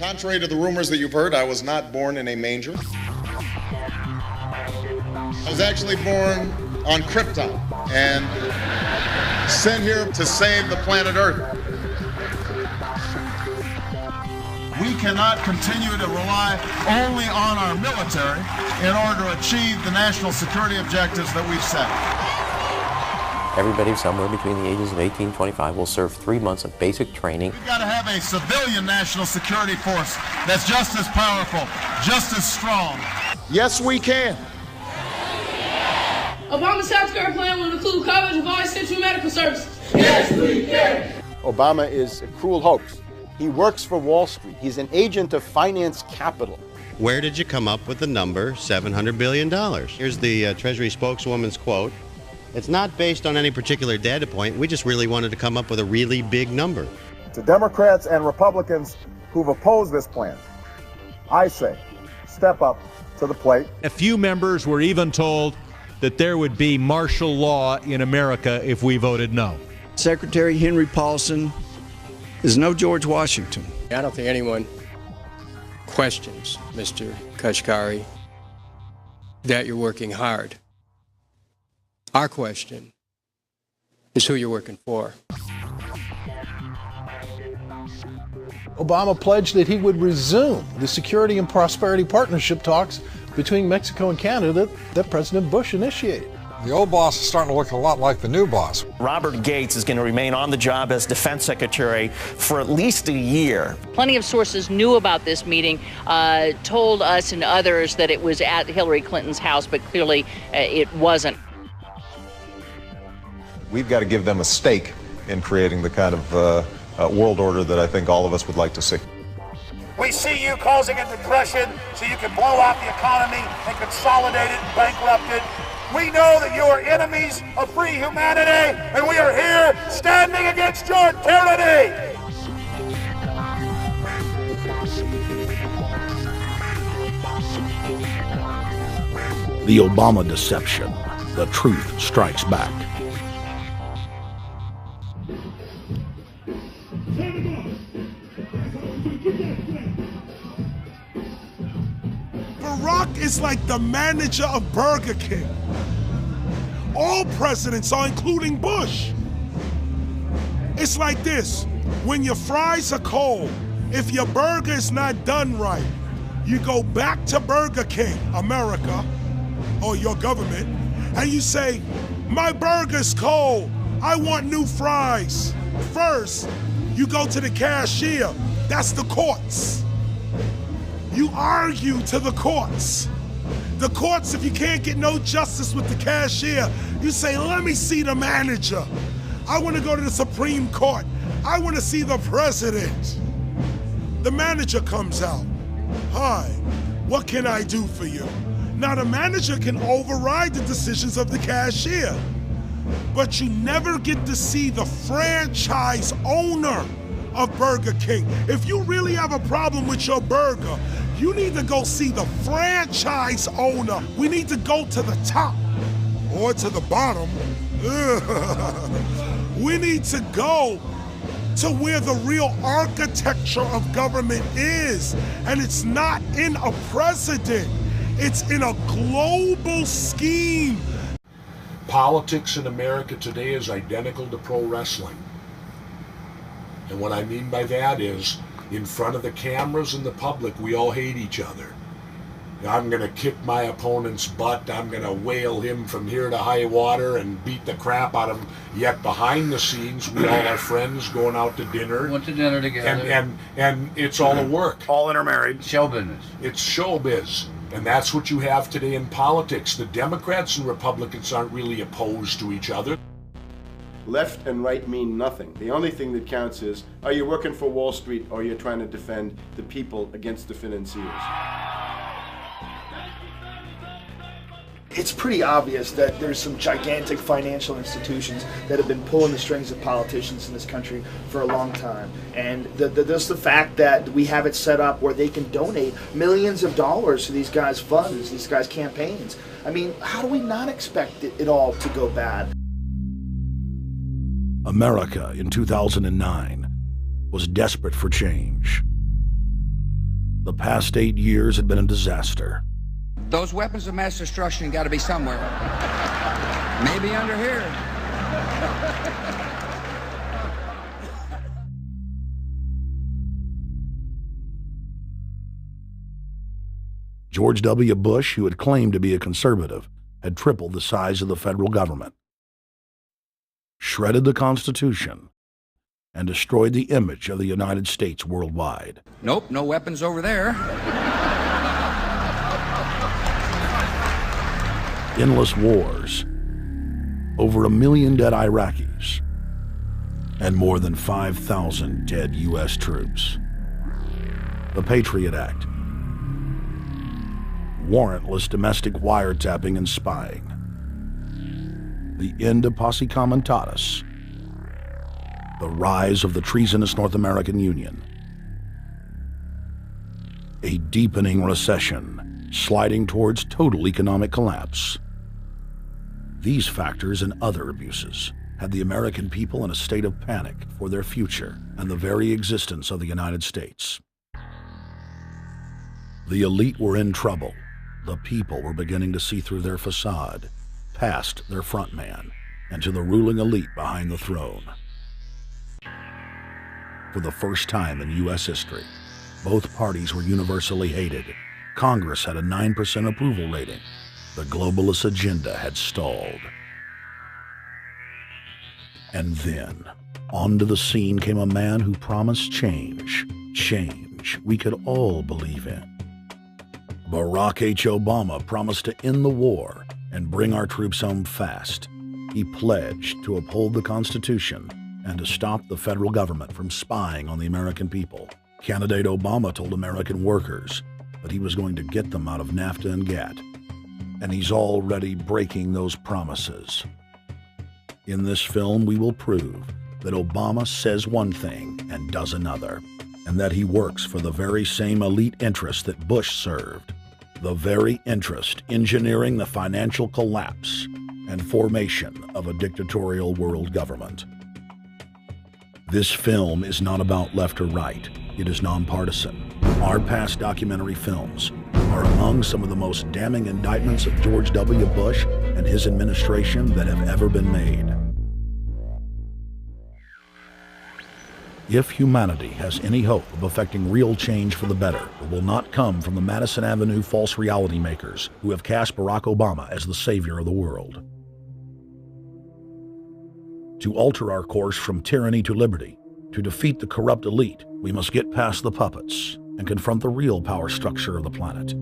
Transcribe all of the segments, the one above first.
Contrary to the rumors that you've heard, I was not born in a manger. I was actually born on Krypton and sent here to save the planet Earth. We cannot continue to rely only on our military in order to achieve the national security objectives that we've set. Everybody somewhere between the ages of 18 and 25 will serve 3 months of basic training. We've got to have a civilian national security force that's just as powerful, just as strong. Yes, we can. Obama's healthcare plan will include coverage of all essential medical services. Yes, we can. Obama is a cruel hoax. He works for Wall Street. He's an agent of finance capital. Where did you come up with the number $700 billion? Here's the Treasury spokeswoman's quote. It's not based on any particular data point. We just really wanted to come up with a really big number. To Democrats and Republicans who've opposed this plan, I say, step up to the plate. A few members were even told that there would be martial law in America if we voted no. Secretary Henry Paulson is no George Washington. I don't think anyone questions, Mr. Kashkari, that you're working hard. Our question is who you're working for. Obama pledged that he would resume the Security and Prosperity Partnership talks between Mexico and Canada that President Bush initiated. The old boss is starting to look a lot like the new boss. Robert Gates is going to remain on the job as defense secretary for at least a year. Plenty of sources knew about this meeting, told us and others that it was at Hillary Clinton's house, but clearly it wasn't. We've got to give them a stake in creating the kind of world order that I think all of us would like to see. We see you causing a depression so you can blow out the economy and consolidate it and bankrupt it. We know that you are enemies of free humanity, and we are here standing against your tyranny. The Obama deception. The truth strikes back. Barack is like the manager of Burger King. All presidents are, including Bush. It's like this: when your fries are cold, if your burger is not done right, you go back to Burger King, America, or your government, and you say, my burger's cold, I want new fries. First, you go to the cashier, that's the courts. You argue to the courts. The courts, if you can't get no justice with the cashier, you say, let me see the manager. I want to go to the Supreme Court. I want to see the president. The manager comes out. Hi, what can I do for you? Now the manager can override the decisions of the cashier, but you never get to see the franchise owner of Burger King. If you really have a problem with your burger, you need to go see the franchise owner. We need to go to the top or to the bottom. We need to go to where the real architecture of government is. And it's not in a president, it's in a global scheme. Politics in America today is identical to pro wrestling. And what I mean by that is, in front of the cameras and the public, we all hate each other. I'm going to kick my opponent's butt. I'm going to whale him from here to high water and beat the crap out of him. Yet behind the scenes, we all are friends going out to dinner. Went to dinner together. And it's all a work. All intermarried. Show business. It's showbiz. And that's what you have today in politics. The Democrats and Republicans aren't really opposed to each other. Left and right mean nothing. The only thing that counts is, are you working for Wall Street or you're trying to defend the people against the financiers? It's pretty obvious that there's some gigantic financial institutions that have been pulling the strings of politicians in this country for a long time. And just the fact that we have it set up where they can donate millions of dollars to these guys' funds, these guys' campaigns. I mean, how do we not expect it all to go bad? America in 2009 was desperate for change. The past 8 years had been a disaster. Those weapons of mass destruction got to be somewhere. Maybe under here. George W. Bush, who had claimed to be a conservative, had tripled the size of the federal government, shredded the Constitution, and destroyed the image of the United States worldwide. Nope, no weapons over there. Endless wars, over 1 million dead Iraqis, and more than 5,000 dead U.S. troops. The Patriot Act, warrantless domestic wiretapping and spying, the end of Posse Comitatus, the rise of the treasonous North American Union, a deepening recession sliding towards total economic collapse. These factors and other abuses had the American people in a state of panic for their future and the very existence of the United States. The elite were in trouble. The people were beginning to see through their facade, past their front man, and to the ruling elite behind the throne. For the first time in U.S. history, both parties were universally hated. Congress had a 9% approval rating. The globalist agenda had stalled. And then, onto the scene came a man who promised change. Change we could all believe in. Barack H. Obama promised to end the war and bring our troops home fast. He pledged to uphold the Constitution and to stop the federal government from spying on the American people. Candidate Obama told American workers that he was going to get them out of NAFTA and GATT, and he's already breaking those promises. In this film, we will prove that Obama says one thing and does another, and that he works for the very same elite interests that Bush served, the very interest engineering the financial collapse and formation of a dictatorial world government. This film is not about left or right. It is nonpartisan. Our past documentary films are among some of the most damning indictments of George W. Bush and his administration that have ever been made. If humanity has any hope of effecting real change for the better, it will not come from the Madison Avenue false reality makers who have cast Barack Obama as the savior of the world. To alter our course from tyranny to liberty, to defeat the corrupt elite, we must get past the puppets and confront the real power structure of the planet.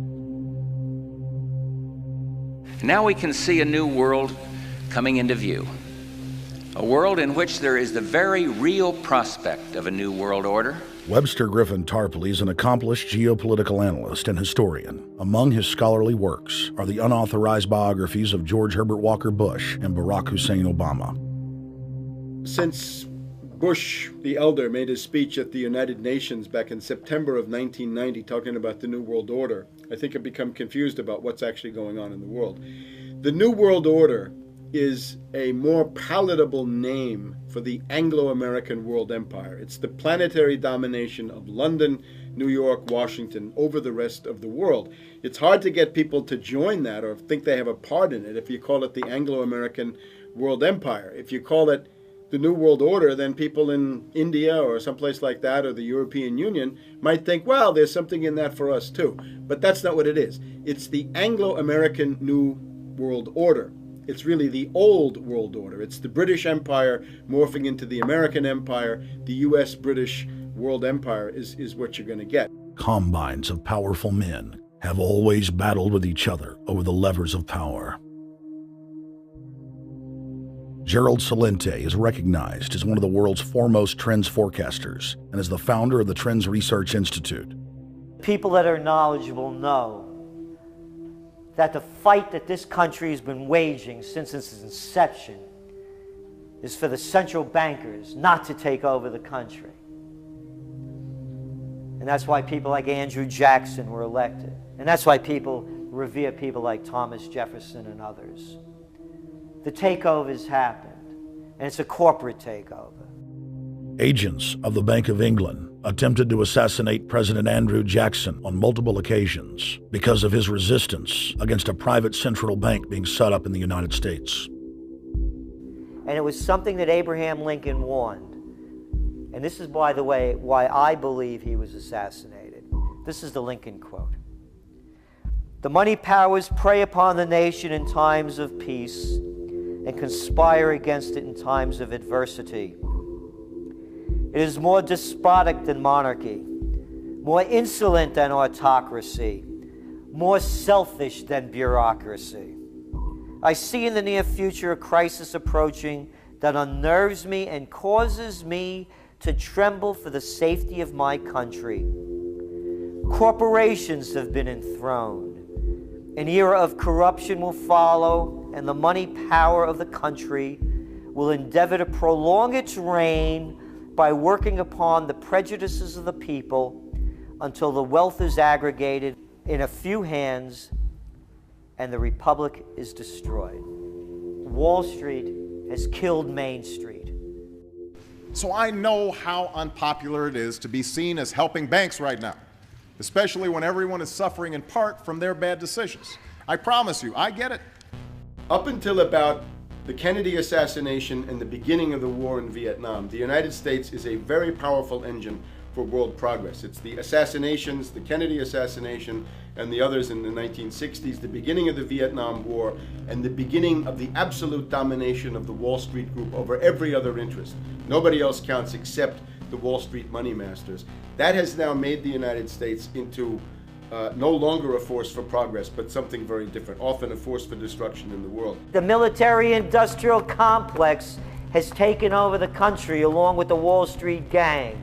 Now we can see a new world coming into view. A world in which there is the very real prospect of a new world order. Webster Griffin Tarpley is an accomplished geopolitical analyst and historian. Among his scholarly works are the unauthorized biographies of George Herbert Walker Bush and Barack Hussein Obama. Since Bush the elder made his speech at the United Nations back in September of 1990 talking about the New World Order, I think I've become confused about what's actually going on in the world. The New World Order is a more palatable name for the Anglo-American world empire. It's the planetary domination of London, New York, Washington over the rest of the world. It's hard to get people to join that or think they have a part in it if you call it the Anglo-American world empire. If you call it the New World Order, then people in India or someplace like that or the European Union might think, well, there's something in that for us too. But that's not what it is. It's the Anglo-American New World Order. It's really the old world order. It's the British Empire morphing into the American Empire. The U.S.-British world empire is what you're going to get. Combines of powerful men have always battled with each other over the levers of power. Gerald Celente is recognized as one of the world's foremost trends forecasters and is the founder of the Trends Research Institute. People that are knowledgeable know that the fight that this country has been waging since its inception is for the central bankers not to take over the country. And that's why people like Andrew Jackson were elected. And that's why people revere people like Thomas Jefferson and others. The takeover has happened, and it's a corporate takeover. Agents of the Bank of England attempted to assassinate President Andrew Jackson on multiple occasions because of his resistance against a private central bank being set up in the United States. And it was something that Abraham Lincoln warned. And this is, by the way, why I believe he was assassinated. This is the Lincoln quote. "The money powers prey upon the nation in times of peace and conspire against it in times of adversity. It is more despotic than monarchy, more insolent than autocracy, more selfish than bureaucracy. I see in the near future a crisis approaching that unnerves me and causes me to tremble for the safety of my country. Corporations have been enthroned. An era of corruption will follow, and the money power of the country will endeavor to prolong its reign by working upon the prejudices of the people until the wealth is aggregated in a few hands and the republic is destroyed." Wall Street has killed Main Street. So I know how unpopular it is to be seen as helping banks right now, especially when everyone is suffering in part from their bad decisions. I promise you, I get it. Up until about the Kennedy assassination and the beginning of the war in Vietnam, the United States is a very powerful engine for world progress. It's the assassinations, the Kennedy assassination, and the others in the 1960s, the beginning of the Vietnam War, and the beginning of the absolute domination of the Wall Street Group over every other interest. Nobody else counts except the Wall Street money masters. That has now made the United States into no longer a force for progress, but something very different, often a force for destruction in the world. The military-industrial complex has taken over the country along with the Wall Street gang.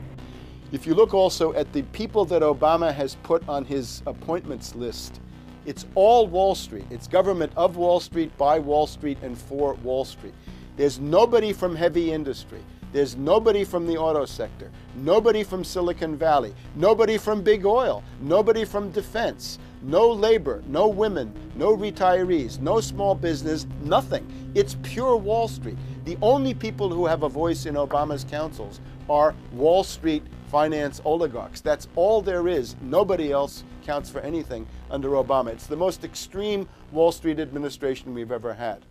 If you look also at the people that Obama has put on his appointments list, it's all Wall Street. It's government of Wall Street, by Wall Street, and for Wall Street. There's nobody from heavy industry. There's nobody from the auto sector, nobody from Silicon Valley, nobody from big oil, nobody from defense, no labor, no women, no retirees, no small business, nothing. It's pure Wall Street. The only people who have a voice in Obama's councils are Wall Street finance oligarchs. That's all there is. Nobody else counts for anything under Obama. It's the most extreme Wall Street administration we've ever had.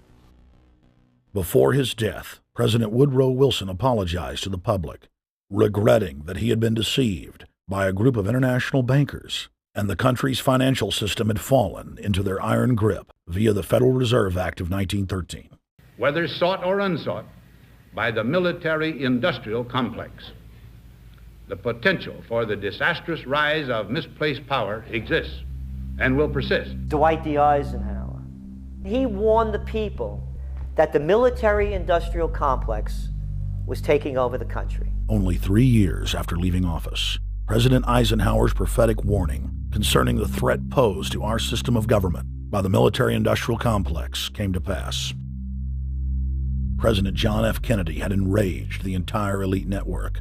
Before his death, President Woodrow Wilson apologized to the public, regretting that he had been deceived by a group of international bankers and the country's financial system had fallen into their iron grip via the Federal Reserve Act of 1913. Whether sought or unsought by the military-industrial complex, the potential for the disastrous rise of misplaced power exists and will persist. Dwight D. Eisenhower, he warned the people that the military-industrial complex was taking over the country. Only 3 years after leaving office, President Eisenhower's prophetic warning concerning the threat posed to our system of government by the military-industrial complex came to pass. President John F. Kennedy had enraged the entire elite network.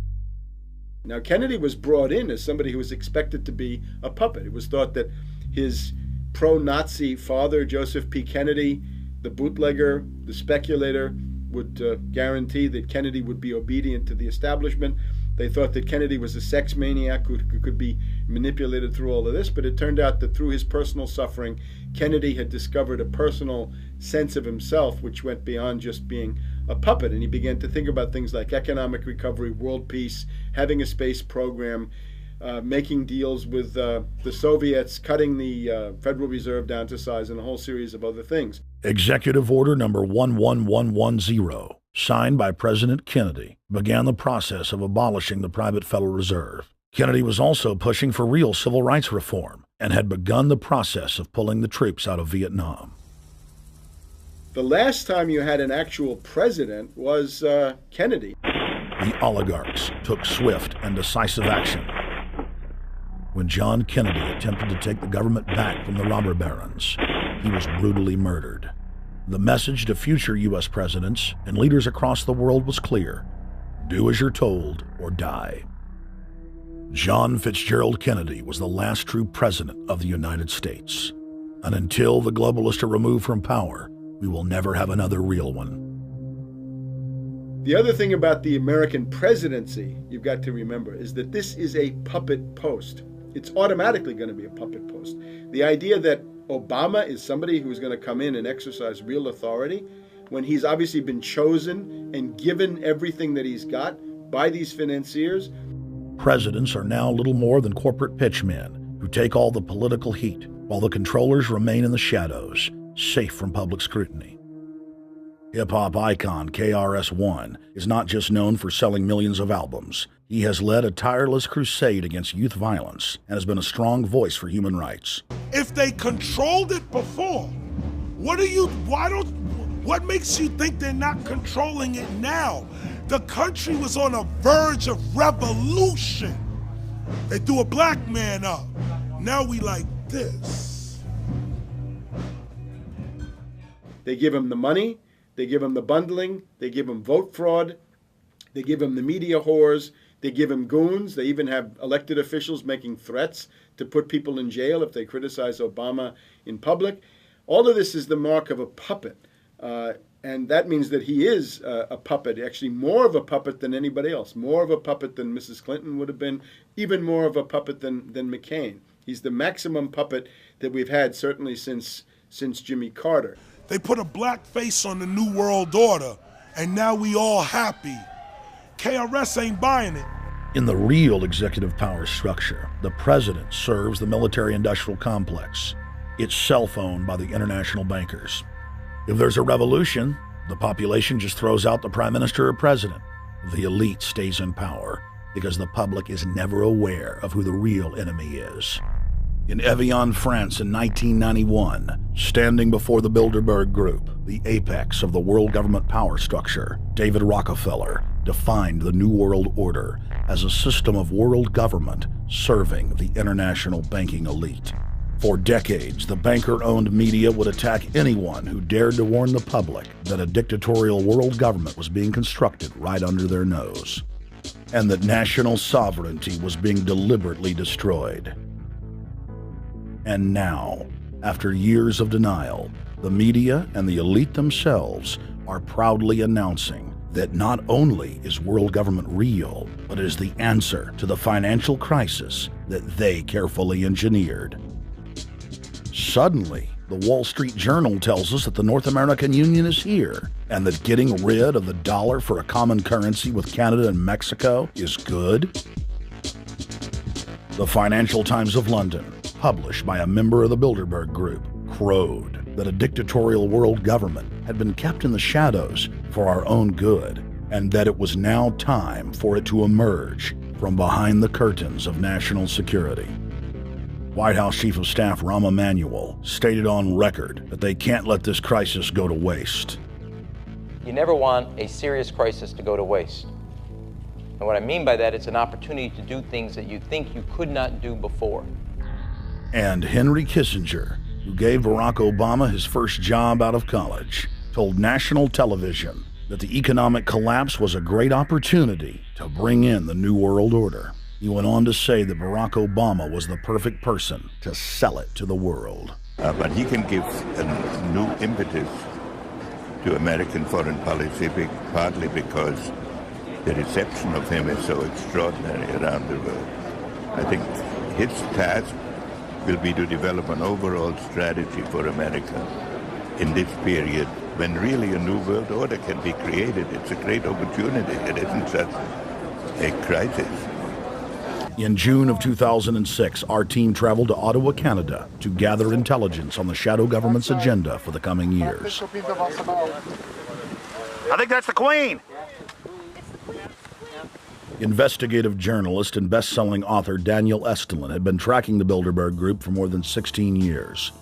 Now, Kennedy was brought in as somebody who was expected to be a puppet. It was thought that his pro-Nazi father, Joseph P. Kennedy, the bootlegger, the speculator, would guarantee that Kennedy would be obedient to the establishment. They thought that Kennedy was a sex maniac who could be manipulated through all of this, but it turned out that through his personal suffering, Kennedy had discovered a personal sense of himself which went beyond just being a puppet, and he began to think about things like economic recovery, world peace, having a space program, making deals with the Soviets, cutting the Federal Reserve down to size, and a whole series of other things. Executive Order number 11110, signed by President Kennedy, began the process of abolishing the private Federal Reserve. Kennedy was also pushing for real civil rights reform and had begun the process of pulling the troops out of Vietnam. The last time you had an actual president was Kennedy. The oligarchs took swift and decisive action. When John Kennedy attempted to take the government back from the robber barons, he was brutally murdered. The message to future U.S. presidents and leaders across the world was clear: do as you're told or die. John Fitzgerald Kennedy was the last true president of the United States. And until the globalists are removed from power, we will never have another real one. The other thing about the American presidency you've got to remember is that this is a puppet post. It's automatically going to be a puppet post. The idea that Obama is somebody who's going to come in and exercise real authority when he's obviously been chosen and given everything that he's got by these financiers. Presidents are now little more than corporate pitchmen who take all the political heat, while the controllers remain in the shadows, safe from public scrutiny. Hip-hop icon KRS-One is not just known for selling millions of albums. He has led a tireless crusade against youth violence and has been a strong voice for human rights. If they controlled it before, what makes you think they're not controlling it now? The country was on a verge of revolution. They threw a black man up. Now we like this. They give him the money, they give him the bundling, they give him vote fraud, they give him the media whores, they give him goons. They even have elected officials making threats to put people in jail if they criticize Obama in public. All of this is the mark of a puppet. And that means that he is a puppet, actually more of a puppet than anybody else, more of a puppet than Mrs. Clinton would have been, even more of a puppet than McCain. He's the maximum puppet that we've had certainly since Jimmy Carter. They put a black face on the New World Order, and now we all happy. KRS ain't buying it. In the real executive power structure, the president serves the military-industrial complex. It's self-owned by the international bankers. If there's a revolution, the population just throws out the prime minister or president. The elite stays in power because the public is never aware of who the real enemy is. In Evian, France in 1991, standing before the Bilderberg Group, the apex of the world government power structure, David Rockefeller defined the New World Order as a system of world government serving the international banking elite. For decades, the banker-owned media would attack anyone who dared to warn the public that a dictatorial world government was being constructed right under their nose, and that national sovereignty was being deliberately destroyed. And now, after years of denial, the media and the elite themselves are proudly announcing that not only is world government real, but is the answer to the financial crisis that they carefully engineered. Suddenly, the Wall Street Journal tells us that the North American Union is here, and that getting rid of the dollar for a common currency with Canada and Mexico is good. The Financial Times of London, published by a member of the Bilderberg Group, crowed that a dictatorial world government had been kept in the shadows for our own good, and that it was now time for it to emerge from behind the curtains of national security. White House Chief of Staff Rahm Emanuel stated on record that they can't let this crisis go to waste. You never want a serious crisis to go to waste. And what I mean by that, it's an opportunity to do things that you think you could not do before. And Henry Kissinger, who gave Barack Obama his first job out of college, told national television that the economic collapse was a great opportunity to bring in the New World Order. He went on to say that Barack Obama was the perfect person to sell it to the world. But he can give a new impetus to American foreign policy, partly because the reception of him is so extraordinary around the world. I think his task will be to develop an overall strategy for America in this period when really a new world order can be created. It's a great opportunity. It isn't just a crisis. In June of 2006, our team traveled to Ottawa, Canada, to gather intelligence on the shadow government's agenda for the coming years. I think that's the Queen. Investigative journalist and best-selling author Daniel Estulin had been tracking the Bilderberg Group for more than 16 years.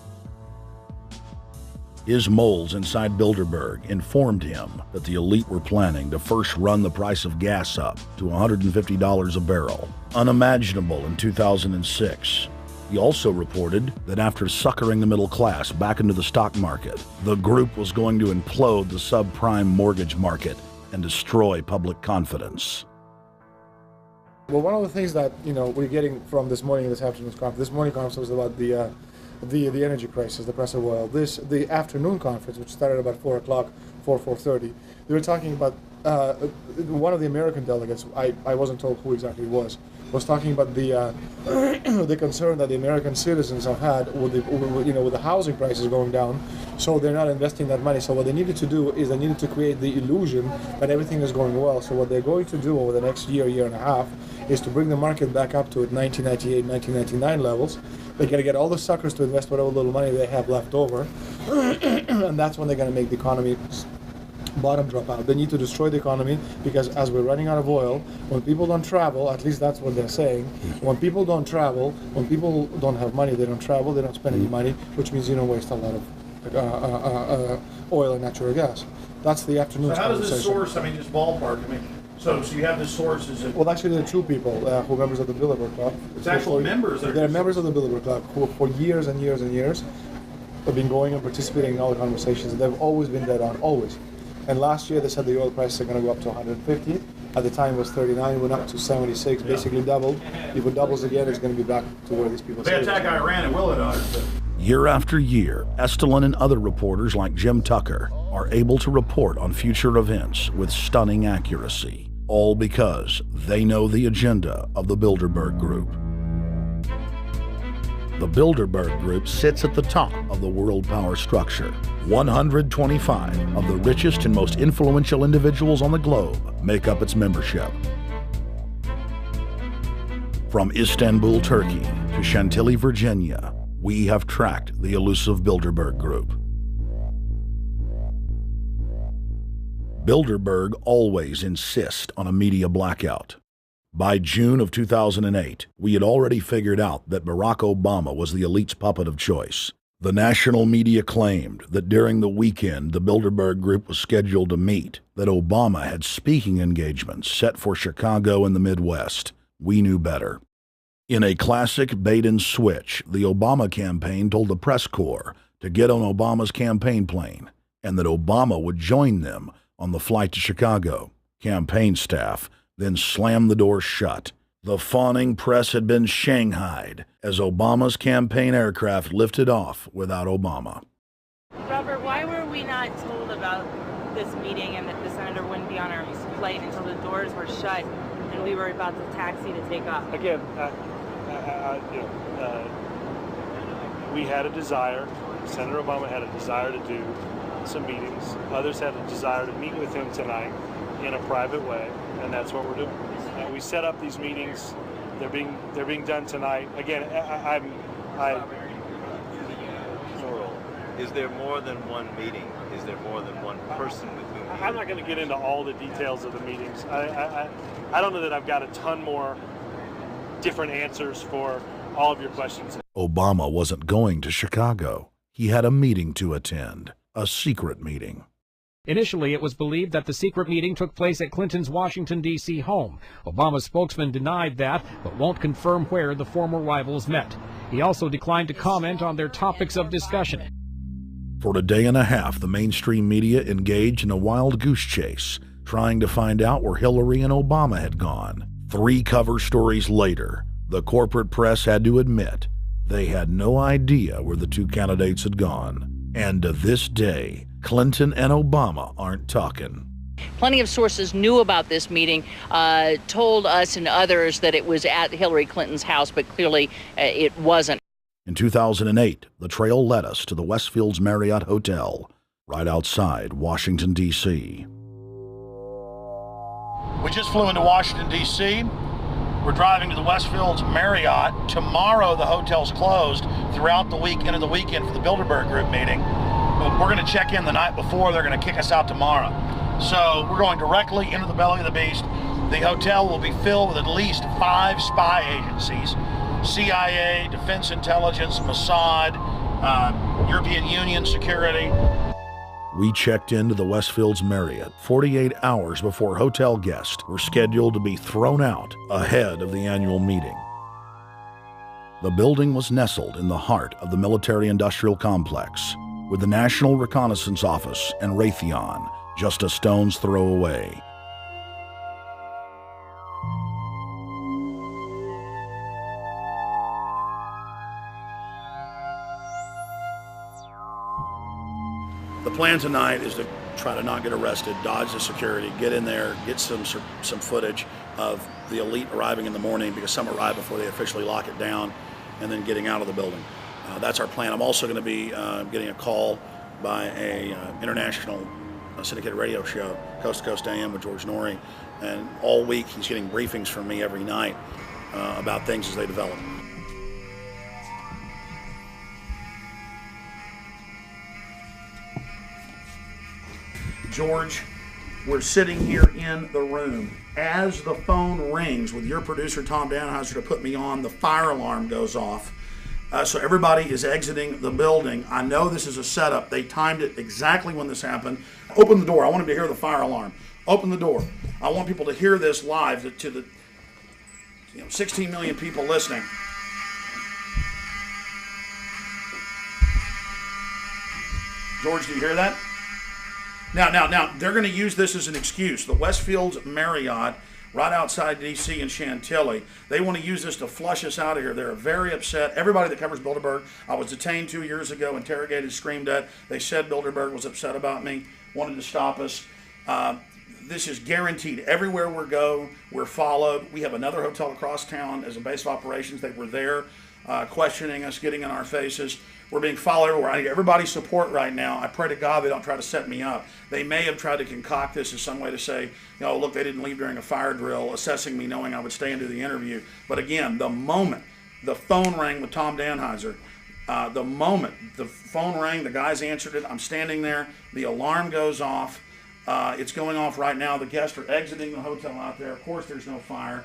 His moles inside Bilderberg informed him that the elite were planning to first run the price of gas up to $150 a barrel, unimaginable in 2006. He also reported that after suckering the middle class back into the stock market, the group was going to implode the subprime mortgage market and destroy public confidence. Well, one of the things that we're getting from this afternoon's conference. This morning conference was about the energy crisis, the price of oil. The afternoon conference, which started about 4 o'clock, 4:30, they were talking about one of the American delegates, I wasn't told who exactly it was talking about the the concern that the American citizens have had with the housing prices going down, so they're not investing that money. So what they needed to do is they needed to create the illusion that everything is going well. So what they're going to do over the next year and a half, is to bring the market back up to 1998, 1999 levels. They're going to get all the suckers to invest whatever little money they have left over, and that's when they're going to make the economy bottom drop out. They need to destroy the economy because as we're running out of oil, when people don't travel, at least that's what they're saying, when people don't travel, when people don't have money, they don't travel, they don't spend any money, which means you don't waste a lot of oil and natural gas. That's the afternoon So how does this conversation. source, I mean, just ballpark, so you have the sources of... Well, actually, there are two people who are members of the Bilderberg Club. It's actual members that are... They're members of the Bilderberg Club who for years and years and years have been going and participating in all the conversations. And they've always been dead on, always. And last year they said the oil prices are going to go up to 150. At the time it was 39, went up to 76, basically doubled. If it doubles again, it's going to be back to where these people They say. attack Iran, it will it not. Year after year, Estelin and other reporters like Jim Tucker are able to report on future events with stunning accuracy, all because they know the agenda of the Bilderberg Group. The Bilderberg Group sits at the top of the world power structure. 125 of the richest and most influential individuals on the globe make up its membership. From Istanbul, Turkey to Chantilly, Virginia, we have tracked the elusive Bilderberg Group. Bilderberg always insist on a media blackout. By June of 2008, we had already figured out that Barack Obama was the elite's puppet of choice. The national media claimed that during the weekend the Bilderberg Group was scheduled to meet, that Obama had speaking engagements set for Chicago and the Midwest. We knew better. In a classic bait-and-switch, the Obama campaign told the press corps to get on Obama's campaign plane and that Obama would join them on the flight to Chicago. Campaign staff then slammed the door shut. The fawning press had been shanghaied as Obama's campaign aircraft lifted off without Obama. Robert, why were we not told about this meeting and that the senator wouldn't be on our flight until the doors were shut and we were about to taxi to take off? Again, we had a desire, Senator Obama had a desire to do some meetings. Others had a desire to meet with him tonight in a private way, and that's what we're doing. We set up these meetings. They're being done tonight. Again, Is there more than one meeting? Is there more than one person with whom? I'm not going to get into all the details of the meetings. I don't know that I've got a ton more different answers for all of your questions. Obama wasn't going to Chicago. He had a meeting to attend, a secret meeting. Initially, it was believed that the secret meeting took place at Clinton's Washington, D.C. home. Obama's spokesman denied that, but won't confirm where the former rivals met. He also declined to comment on their topics of discussion. For a day and a half, the mainstream media engaged in a wild goose chase, trying to find out where Hillary and Obama had gone. 3 cover stories later, the corporate press had to admit they had no idea where the 2 candidates had gone. And to this day, Clinton and Obama aren't talking. Plenty of sources knew about this meeting, told us and others that it was at Hillary Clinton's house, but clearly it wasn't. In 2008, the trail led us to the Westfields Marriott Hotel, right outside Washington, D.C. We just flew into Washington, D.C. We're driving to the Westfields Marriott. Tomorrow, the hotel's closed throughout the week into the weekend for the Bilderberg Group meeting. We're going to check in the night before. They're going to kick us out tomorrow. So we're going directly into the belly of the beast. The hotel will be filled with at least 5 spy agencies: CIA, Defense Intelligence, Mossad, European Union security. We checked into the Westfields Marriott 48 hours before hotel guests were scheduled to be thrown out ahead of the annual meeting. The building was nestled in the heart of the military-industrial complex, with the National Reconnaissance Office and Raytheon just a stone's throw away. The plan tonight is to try to not get arrested, dodge the security, get in there, get some footage of the elite arriving in the morning, because some arrive before they officially lock it down, and then getting out of the building. That's our plan. I'm also going to be getting a call by a international syndicated radio show, Coast to Coast AM with George Noory, and all week he's getting briefings from me every night about things as they develop. George, we're sitting here in the room. As the phone rings with your producer, Tom Danheiser, to put me on, the fire alarm goes off. So everybody is exiting the building. I know this is a setup. They timed it exactly when this happened. Open the door. I want them to hear the fire alarm. Open the door. I want people to hear this live to the 16 million people listening. George, do you hear that? Now, they're going to use this as an excuse. The Westfields Marriott, right outside D.C. in Chantilly, they want to use this to flush us out of here. They're very upset. Everybody that covers Bilderberg, I was detained 2 years ago, interrogated, screamed at. They said Bilderberg was upset about me, wanted to stop us. This is guaranteed. Everywhere we go, we're followed. We have another hotel across town as a base of operations. They were there questioning us, getting in our faces. We're being followed everywhere. I need everybody's support right now. I pray to God they don't try to set me up. They may have tried to concoct this as some way to say, look, they didn't leave during a fire drill, assessing me knowing I would stay and do the interview. But again, the moment the phone rang with Tom Danheiser, the moment the phone rang, the guys answered it, I'm standing there, the alarm goes off. It's going off right now. The guests are exiting the hotel out there. Of course, there's no fire.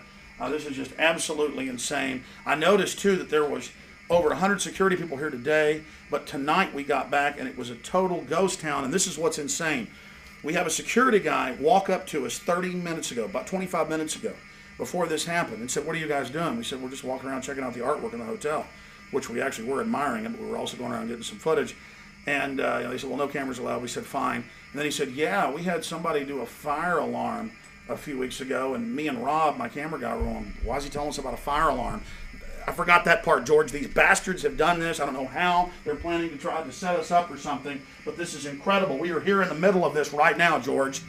This is just absolutely insane. I noticed, too, that there was over 100 security people here today, but tonight we got back and it was a total ghost town, and this is what's insane. We have a security guy walk up to us 30 minutes ago, about 25 minutes ago, before this happened, and said, "What are you guys doing?" We said, "We're just walking around checking out the artwork in the hotel," which we actually were admiring it, but we were also going around getting some footage. And they said, "Well, no cameras allowed." We said, "Fine." And then he said, "Yeah, we had somebody do a fire alarm a few weeks ago, and me and Rob, my camera guy, were on. Why is he telling us about a fire alarm?" I forgot that part, George. These bastards have done this. I don't know how. They're planning to try to set us up or something, but this is incredible. We are here in the middle of this right now, George.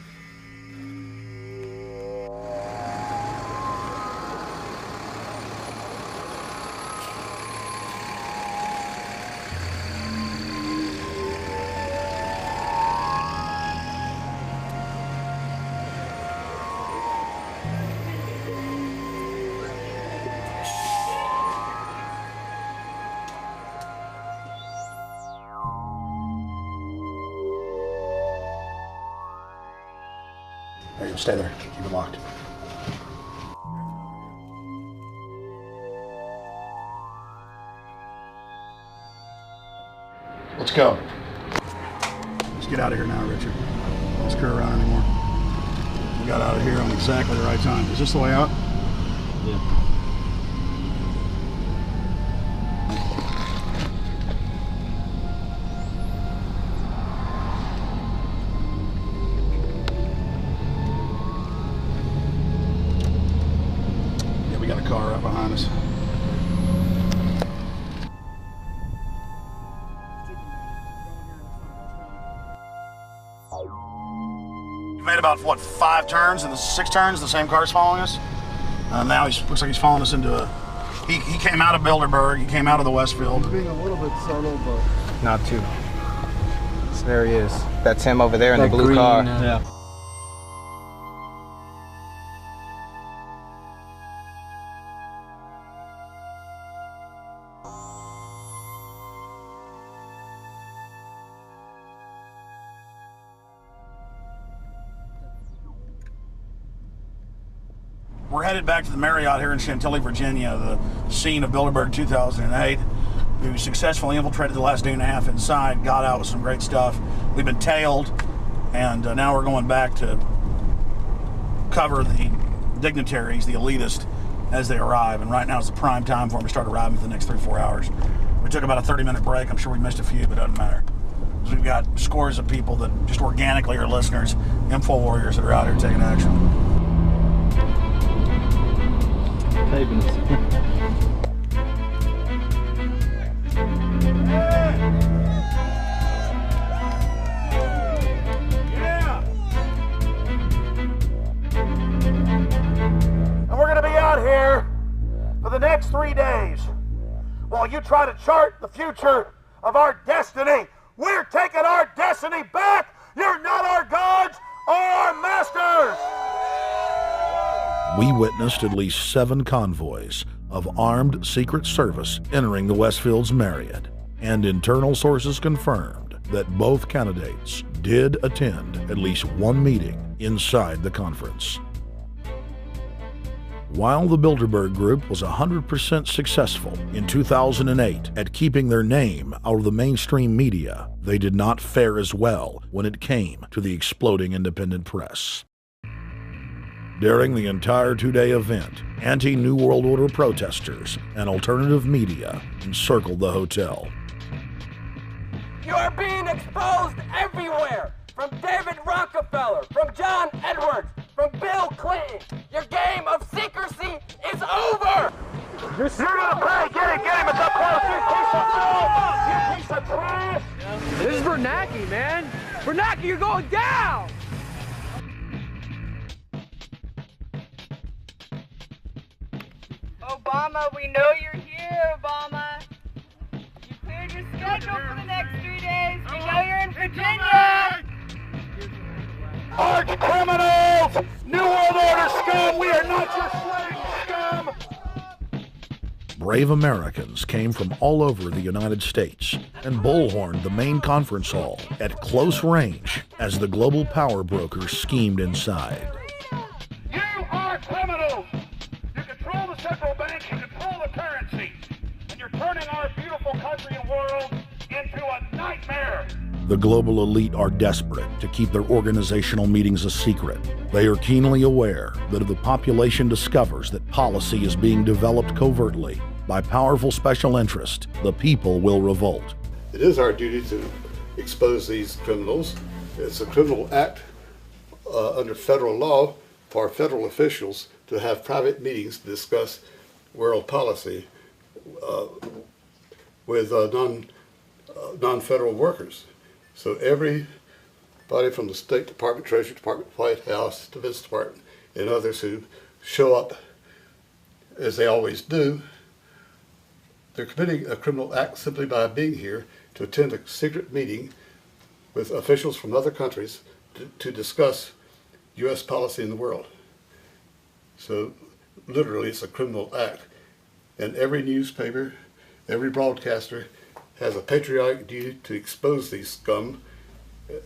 There you go, stay there, keep it locked. Let's go. Let's get out of here now, Richard. Don't screw around anymore. We got out of here on exactly the right time. Is this the way out? Yeah. We got a car right behind us. You made about, what, 5 turns and 6 turns? The same car's following us? Now he looks like he's following us into a... He came out of Bilderberg. He came out of the Westfield. Being a little bit subtle, but... Not too. So there he is. That's him over there in the blue green, car. Yeah. We're headed back to the Marriott here in Chantilly, Virginia, the scene of Bilderberg 2008. We successfully infiltrated the last day and a half inside, got out with some great stuff. We've been tailed, and now we're going back to cover the dignitaries, the elitists, as they arrive. And right now is the prime time for them to start arriving for the next 3-4 hours. We took about a 30-minute break. I'm sure we missed a few, but it doesn't matter. Because we've got scores of people that just organically are listeners, info warriors that are out here taking action. next 3 days, while you try to chart the future of our destiny, we're taking our destiny back. You're not our gods or our masters. We witnessed at least 7 convoys of armed Secret Service entering the Westfields Marriott, and internal sources confirmed that both candidates did attend at least one meeting inside the conference. While the Bilderberg Group was 100% successful in 2008 at keeping their name out of the mainstream media, they did not fare as well when it came to the exploding independent press. During the entire 2-day event, anti-New World Order protesters and alternative media encircled the hotel. You are being exposed everywhere! From David Rockefeller, from John Edwards, from Bill Clinton. Your game of secrecy is over! You're gonna pay! Get him! It's up close! You piece of trash! This is Bernanke, man! Bernanke, you're going down! Obama, we know you're here, Obama. You cleared your schedule for the next 3 days. We know you're in Virginia. Arch criminals! New World Order scum! We are not your slave scum! Brave Americans came from all over the United States and bullhorned the main conference hall at close range as the global power brokers schemed inside. You are criminals! You control the central bank, you control the currency, and you're turning our beautiful country and world into a nightmare! The global elite are desperate to keep their organizational meetings a secret. They are keenly aware that if the population discovers that policy is being developed covertly by powerful special interest, the people will revolt. It is our duty to expose these criminals. It's a criminal act under federal law for federal officials to have private meetings to discuss world policy with non-federal workers. So everybody from the State Department, Treasury Department, White House, Defense Department, and others who show up, as they always do, they're committing a criminal act simply by being here to attend a secret meeting with officials from other countries to discuss U.S. policy in the world. So literally it's a criminal act. And every newspaper, every broadcaster has a patriotic duty to expose these scum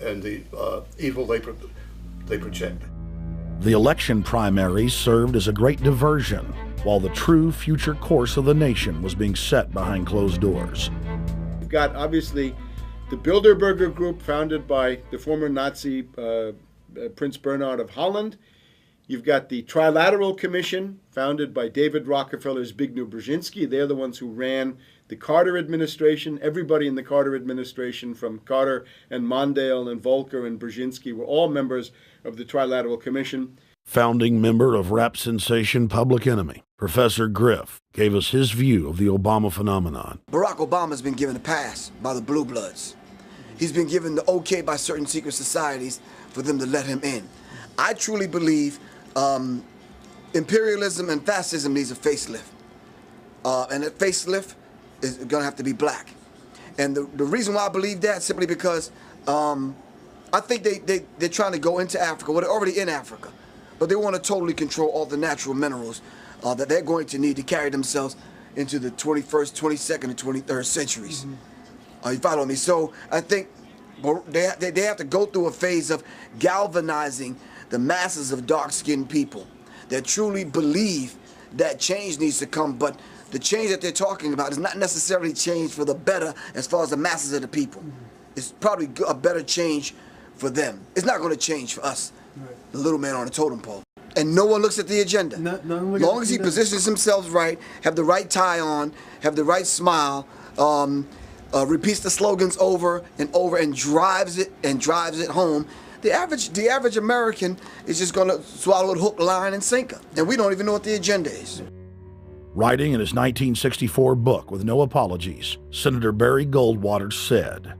and the evil they project. The election primaries served as a great diversion, while the true future course of the nation was being set behind closed doors. You've got, obviously, the Bilderberger Group, founded by the former Nazi Prince Bernhard of Holland. You've got the Trilateral Commission, founded by David Rockefeller's Zbigniew Brzezinski. They're the ones who ran the Carter administration. Everybody in the Carter administration, from Carter and Mondale and Volcker and Brzezinski, were all members of the Trilateral Commission. Founding member of rap sensation Public Enemy, Professor Griff, gave us his view of the Obama phenomenon. Barack Obama's been given a pass by the Blue Bloods. He's been given the okay by certain secret societies for them to let him in. I truly believe imperialism and fascism needs a facelift. And that facelift is going to have to be black. And the reason why I believe that, simply because I think they're trying to go into Africa. Well, they're already in Africa. But they want to totally control all the natural minerals that they're going to need to carry themselves into the 21st, 22nd, and 23rd centuries. You follow me? So I think they have to go through a phase of galvanizing the masses of dark-skinned people that truly believe that change needs to come, but the change that they're talking about is not necessarily change for the better as far as the masses of the people. It's probably a better change for them. It's not going to change for us, the little man on the totem pole. And no one looks at the agenda. As long as he positions himself right, have the right tie on, have the right smile, repeats the slogans over and over and drives it home, the average American is just going to swallow it hook, line, and sinker. And we don't even know what the agenda is. Writing in his 1964 book, With No Apologies, Senator Barry Goldwater said,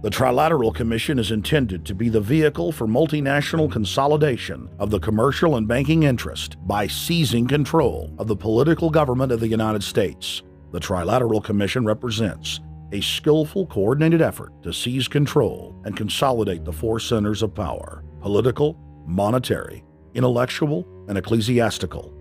The Trilateral Commission is intended to be the vehicle for multinational consolidation of the commercial and banking interest by seizing control of the political government of the United States. The Trilateral Commission represents a skillful, coordinated effort to seize control and consolidate the four centers of power: political, monetary, intellectual, and ecclesiastical.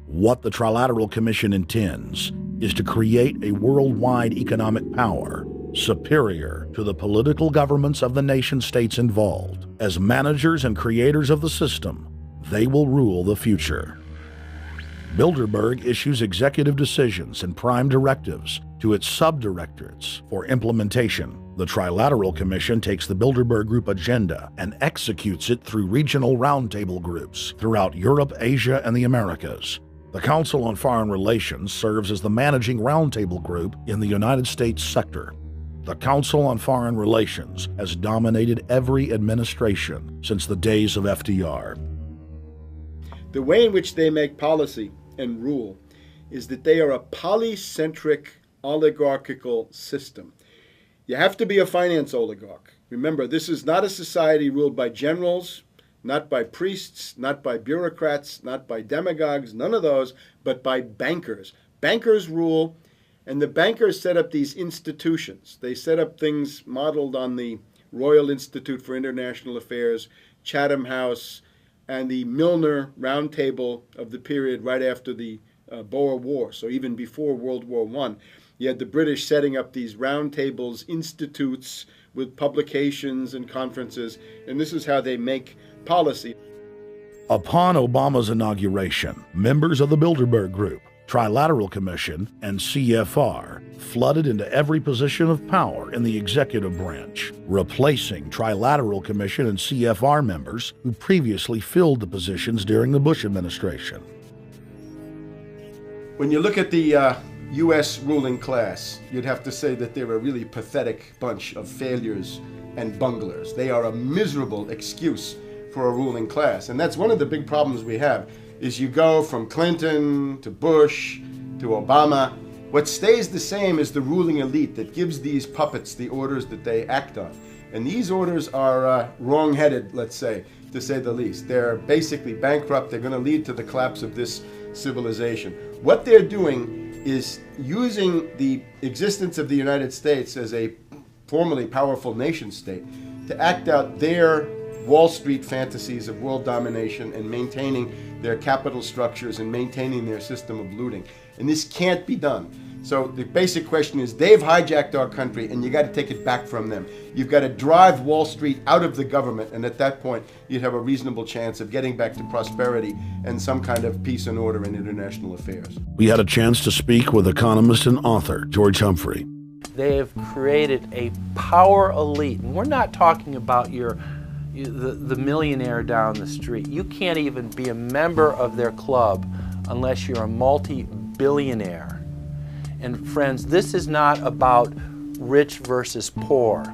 What the Trilateral Commission intends is to create a worldwide economic power superior to the political governments of the nation-states involved. As managers and creators of the system, they will rule the future. Bilderberg issues executive decisions and prime directives to its subdirectorates for implementation. The Trilateral Commission takes the Bilderberg Group agenda and executes it through regional roundtable groups throughout Europe, Asia, and the Americas. The Council on Foreign Relations serves as the managing roundtable group in the United States sector. The Council on Foreign Relations has dominated every administration since the days of FDR. The way in which they make policy and rule is that they are a polycentric oligarchical system. You have to be a finance oligarch. Remember, this is not a society ruled by generals, not by priests, not by bureaucrats, not by demagogues, none of those, but by bankers. Bankers rule, and the bankers set up these institutions. They set up things modeled on the Royal Institute for International Affairs, Chatham House, and the Milner Round Table of the period right after the Boer War, so even before World War I. You had the British setting up these round tables, institutes with publications and conferences, and this is how they make policy. Upon Obama's inauguration, members of the Bilderberg Group, Trilateral Commission, and CFR flooded into every position of power in the executive branch, replacing Trilateral Commission and CFR members who previously filled the positions during the Bush administration. When you look at the U.S. ruling class, you'd have to say that they're a really pathetic bunch of failures and bunglers. They are a miserable excuse for a ruling class. And that's one of the big problems we have, is you go from Clinton to Bush to Obama. What stays the same is the ruling elite that gives these puppets the orders that they act on. And these orders are wrong-headed, let's say the least. They're basically bankrupt. They're going to lead to the collapse of this civilization. What they're doing is using the existence of the United States as a formerly powerful nation state to act out their Wall Street fantasies of world domination and maintaining their capital structures and maintaining their system of looting. And this can't be done. So the basic question is, they've hijacked our country and you got to take it back from them. You've got to drive Wall Street out of the government, and at that point you'd have a reasonable chance of getting back to prosperity and some kind of peace and order in international affairs. We had a chance to speak with economist and author George Humphrey. They have created a power elite, and we're not talking about the millionaire down the street. You can't even be a member of their club unless you're a multi-billionaire. And friends, this is not about rich versus poor.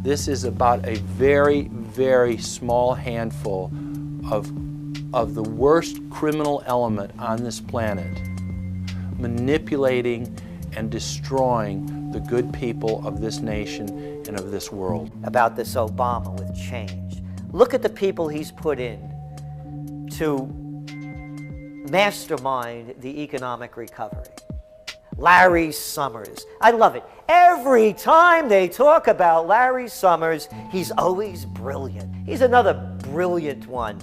This is about a very, very small handful of the worst criminal element on this planet, manipulating and destroying the good people of this nation and of this world. About this Obama with change. Look at the people he's put in to mastermind the economic recovery. Larry Summers. I love it. Every time they talk about Larry Summers, he's always brilliant. He's another brilliant one.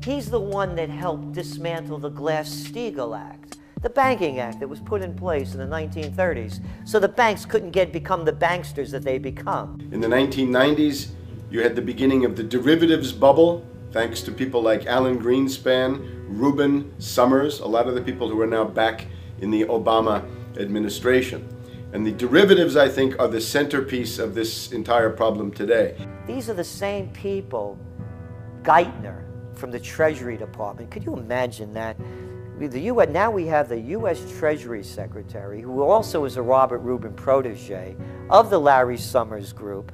He's the one that helped dismantle the Glass-Steagall Act, the banking act that was put in place in the 1930s, so the banks couldn't become the banksters that they become. In the 1990s, you had the beginning of the derivatives bubble, thanks to people like Alan Greenspan, Rubin, Summers, a lot of the people who are now back in the Obama administration. And the derivatives, I think, are the centerpiece of this entire problem today. These are the same people, Geithner from the Treasury Department. Could you imagine that? Now we have the U.S. Treasury Secretary, who also is a Robert Rubin protege of the Larry Summers Group,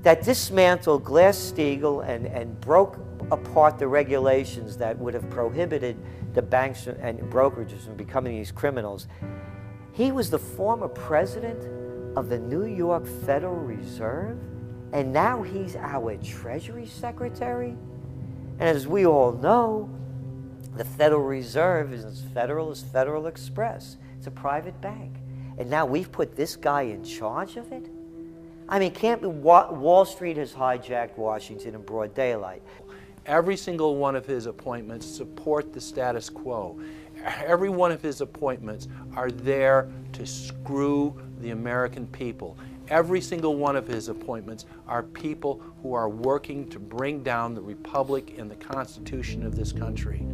that dismantled Glass-Steagall and broke apart the regulations that would have prohibited the banks and brokerages from becoming these criminals. He was the former president of the New York Federal Reserve, And now he's our Treasury Secretary? And as we all know, the Federal Reserve is as federal as Federal Express. It's a private bank. And now we've put this guy in charge of it? I mean, Wall Street has hijacked Washington in broad daylight. Every single one of his appointments support the status quo. Every one of his appointments are there to screw the American people. Every single one of his appointments are people who are working to bring down the Republic and the Constitution of this country.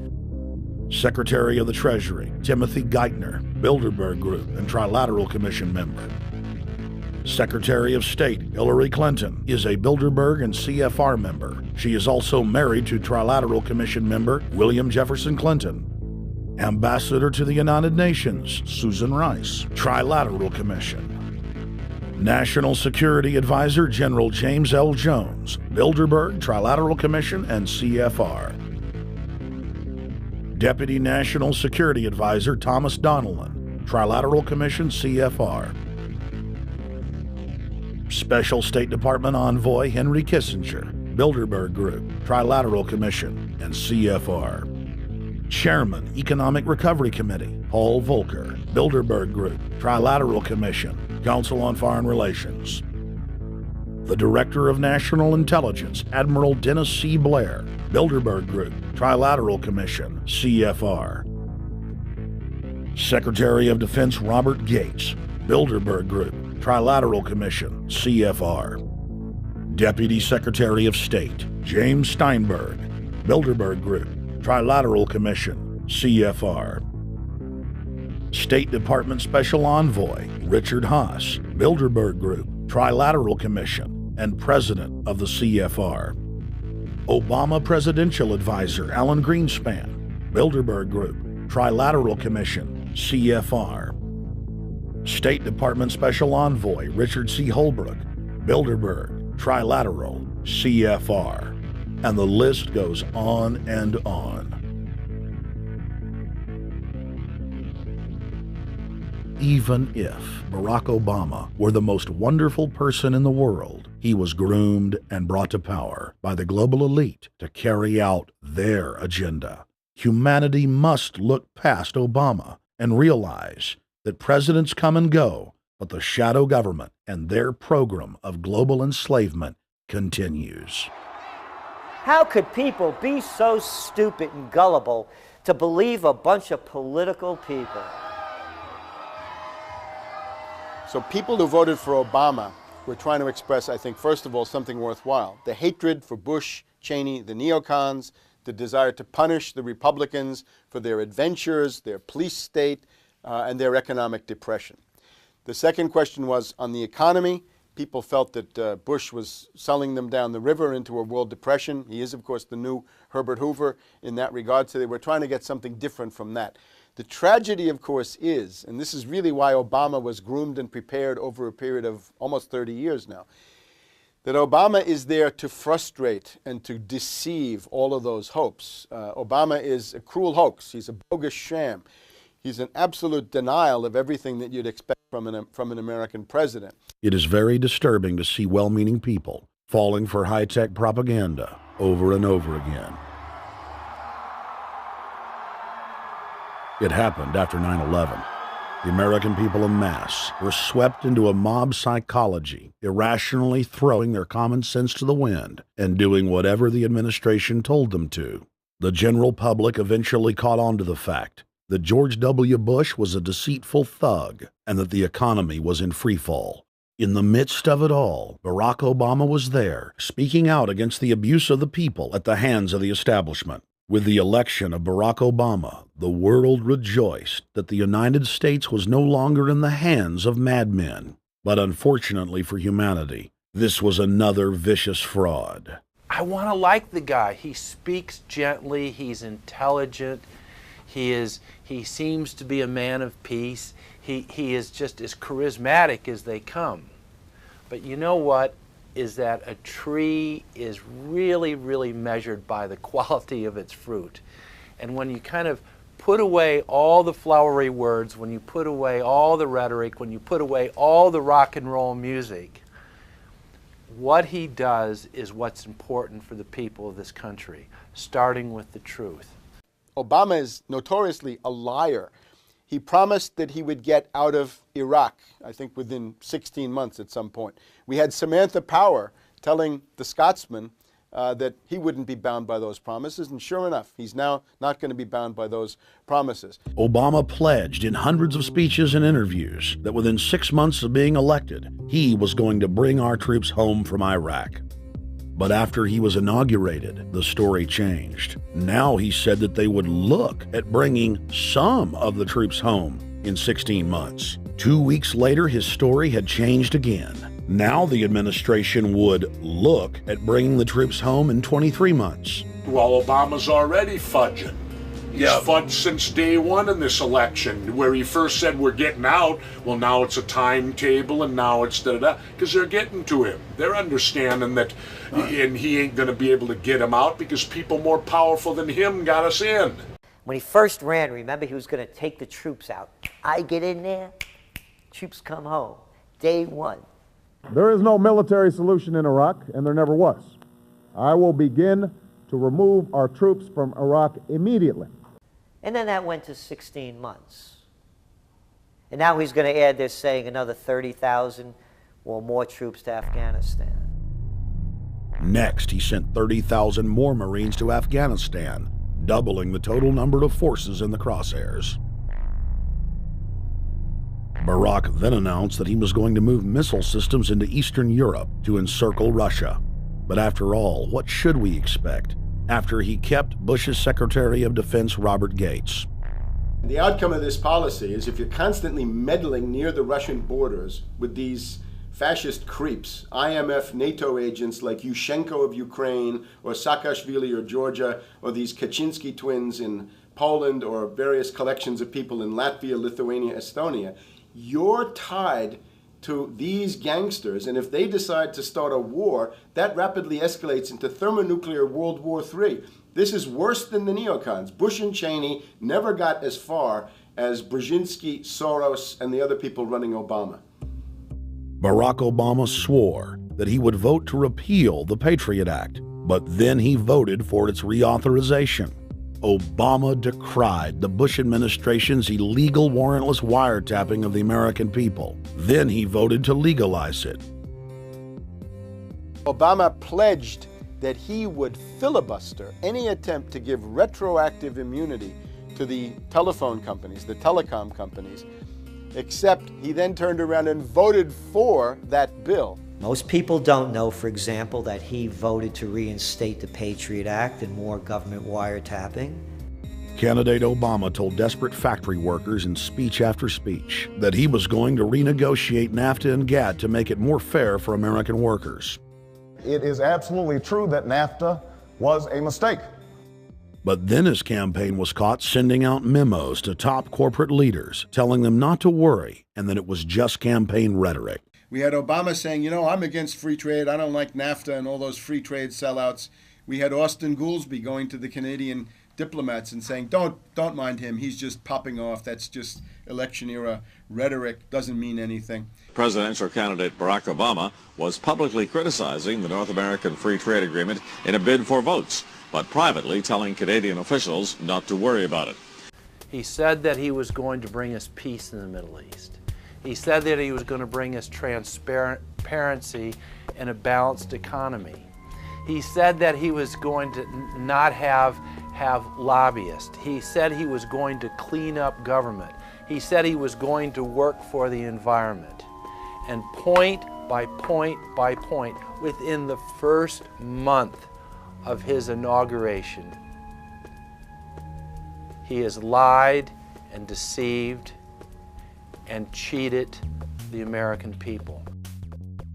Secretary of the Treasury, Timothy Geithner, Bilderberg Group and Trilateral Commission member. Secretary of State, Hillary Clinton, is a Bilderberg and CFR member. She is also married to Trilateral Commission member William Jefferson Clinton. Ambassador to the United Nations, Susan Rice, Trilateral Commission. National Security Advisor General James L. Jones, Bilderberg, Trilateral Commission, and CFR. Deputy National Security Advisor Thomas Donilon, Trilateral Commission, CFR. Special State Department Envoy Henry Kissinger, Bilderberg Group, Trilateral Commission, and CFR. Chairman, Economic Recovery Committee, Paul Volcker, Bilderberg Group, Trilateral Commission, Council on Foreign Relations. The Director of National Intelligence, Admiral Dennis C. Blair, Bilderberg Group, Trilateral Commission, CFR. Secretary of Defense Robert Gates, Bilderberg Group, Trilateral Commission, CFR. Deputy Secretary of State James Steinberg, Bilderberg Group, Trilateral Commission, CFR. State Department Special Envoy Richard Haass, Bilderberg Group, Trilateral Commission, and President of the CFR. Obama Presidential Advisor Alan Greenspan, Bilderberg Group, Trilateral Commission, CFR. State Department Special Envoy Richard C. Holbrooke, Bilderberg, Trilateral, CFR. And the list goes on and on. Even if Barack Obama were the most wonderful person in the world, he was groomed and brought to power by the global elite to carry out their agenda. Humanity must look past Obama and realize that presidents come and go, but the shadow government and their program of global enslavement continues. How could people be so stupid and gullible to believe a bunch of political people? So people who voted for Obama were trying to express, I think, first of all, something worthwhile. The hatred for Bush, Cheney, the neocons, the desire to punish the Republicans for their adventures, their police state, and their economic depression. The second question was on the economy. People felt that Bush was selling them down the river into a world depression. He is, of course, the new Herbert Hoover in that regard, so they were trying to get something different from that. The tragedy, of course, is, and this is really why Obama was groomed and prepared over a period of almost 30 years now, that Obama is there to frustrate and to deceive all of those hopes. Obama is a cruel hoax. He's a bogus sham. He's an absolute denial of everything that you'd expect from an American president. It is very disturbing to see well-meaning people falling for high-tech propaganda over and over again. It happened after 9/11. The American people en masse were swept into a mob psychology, irrationally throwing their common sense to the wind and doing whatever the administration told them to. The general public eventually caught on to the fact that George W. Bush was a deceitful thug and that the economy was in freefall. In the midst of it all, Barack Obama was there, speaking out against the abuse of the people at the hands of the establishment. With the election of Barack Obama, the world rejoiced that the United States was no longer in the hands of madmen. But unfortunately for humanity, this was another vicious fraud. I want to like the guy. He speaks gently, he's intelligent, he seems to be a man of peace. He is just as charismatic as they come. But you know what? Is that a tree is really, really measured by the quality of its fruit. And when you kind of put away all the flowery words, when you put away all the rhetoric, when you put away all the rock and roll music, what he does is what's important for the people of this country, starting with the truth. Obama is notoriously a liar. He promised that he would get out of Iraq, I think within 16 months at some point. We had Samantha Power telling the Scotsman that he wouldn't be bound by those promises, and sure enough, he's now not going to be bound by those promises. Obama pledged in hundreds of speeches and interviews that within 6 months of being elected, he was going to bring our troops home from Iraq. But after he was inaugurated, the story changed. Now he said that they would look at bringing some of the troops home in 16 months. 2 weeks later, his story had changed again. Now the administration would look at bringing the troops home in 23 months. Well, Obama's already fudging. He's fudged since day one in this election, where he first said we're getting out. Well, now it's a timetable, and now it's da-da-da, because they're getting to him. They're understanding that, and he ain't going to be able to get him out because people more powerful than him got us in. When he first ran, remember, he was going to take the troops out. I get in there, troops come home. Day one. There is no military solution in Iraq, and there never was. I will begin to remove our troops from Iraq immediately. And then that went to 16 months. And now he's going to add, they're saying, another 30,000 or more troops to Afghanistan. Next, he sent 30,000 more Marines to Afghanistan, doubling the total number of forces in the crosshairs. Barack then announced that he was going to move missile systems into Eastern Europe to encircle Russia. But after all, what should we expect after he kept Bush's Secretary of Defense Robert Gates? The outcome of this policy is if you're constantly meddling near the Russian borders with these fascist creeps, IMF, NATO agents like Yushchenko of Ukraine or Saakashvili or Georgia, or these Kaczynski twins in Poland, or various collections of people in Latvia, Lithuania, Estonia, you're tied to these gangsters, and if they decide to start a war, that rapidly escalates into thermonuclear World War III. This is worse than the neocons. Bush and Cheney never got as far as Brzezinski, Soros, and the other people running Obama. Barack Obama swore that he would vote to repeal the Patriot Act, but then he voted for its reauthorization. Obama decried the Bush administration's illegal warrantless wiretapping of the American people. Then he voted to legalize it. Obama pledged that he would filibuster any attempt to give retroactive immunity to the telephone companies, the telecom companies, except he then turned around and voted for that bill. Most people don't know, for example, that he voted to reinstate the Patriot Act and more government wiretapping. Candidate Obama told desperate factory workers in speech after speech that he was going to renegotiate NAFTA and GATT to make it more fair for American workers. It is absolutely true that NAFTA was a mistake. But then his campaign was caught sending out memos to top corporate leaders, telling them not to worry and that it was just campaign rhetoric. We had Obama saying, you know, I'm against free trade. I don't like NAFTA and all those free trade sellouts. We had Austin Goolsbee going to the Canadian diplomats and saying, don't mind him. He's just popping off. That's just election era rhetoric. Doesn't mean anything. Presidential candidate Barack Obama was publicly criticizing the North American Free Trade Agreement in a bid for votes, but privately telling Canadian officials not to worry about it. He said that he was going to bring us peace in the Middle East. He said that he was going to bring us transparency and a balanced economy. He said that he was going to not have lobbyists. He said he was going to clean up government. He said he was going to work for the environment. And point by point by point, within the first month of his inauguration, he has lied and deceived and cheated the American people.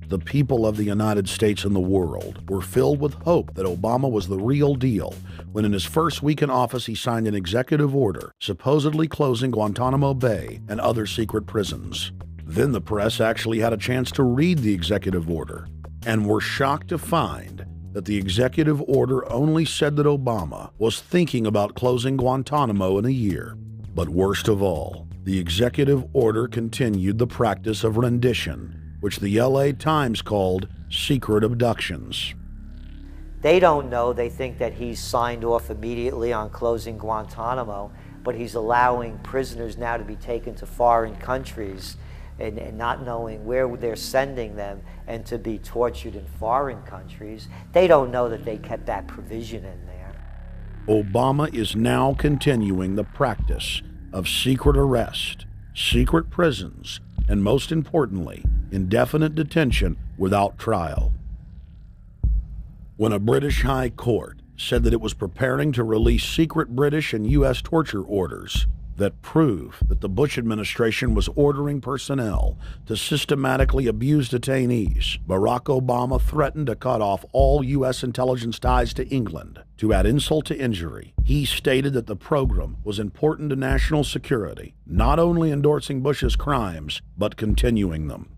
The people of the United States and the world were filled with hope that Obama was the real deal when in his first week in office he signed an executive order supposedly closing Guantanamo Bay and other secret prisons. Then the press actually had a chance to read the executive order and were shocked to find that the executive order only said that Obama was thinking about closing Guantanamo in a year. But worst of all, the executive order continued the practice of rendition, which the LA Times called secret abductions. They don't know. They think that he's signed off immediately on closing Guantanamo, but he's allowing prisoners now to be taken to foreign countries and not knowing where they're sending them and to be tortured in foreign countries. They don't know that they kept that provision in there. Obama is now continuing the practice of secret arrest, secret prisons, and most importantly, indefinite detention without trial. When a British High Court said that it was preparing to release secret British and U.S. torture orders that prove that the Bush administration was ordering personnel to systematically abuse detainees, Barack Obama threatened to cut off all U.S. intelligence ties to England. To add insult to injury, he stated that the program was important to national security, not only endorsing Bush's crimes, but continuing them.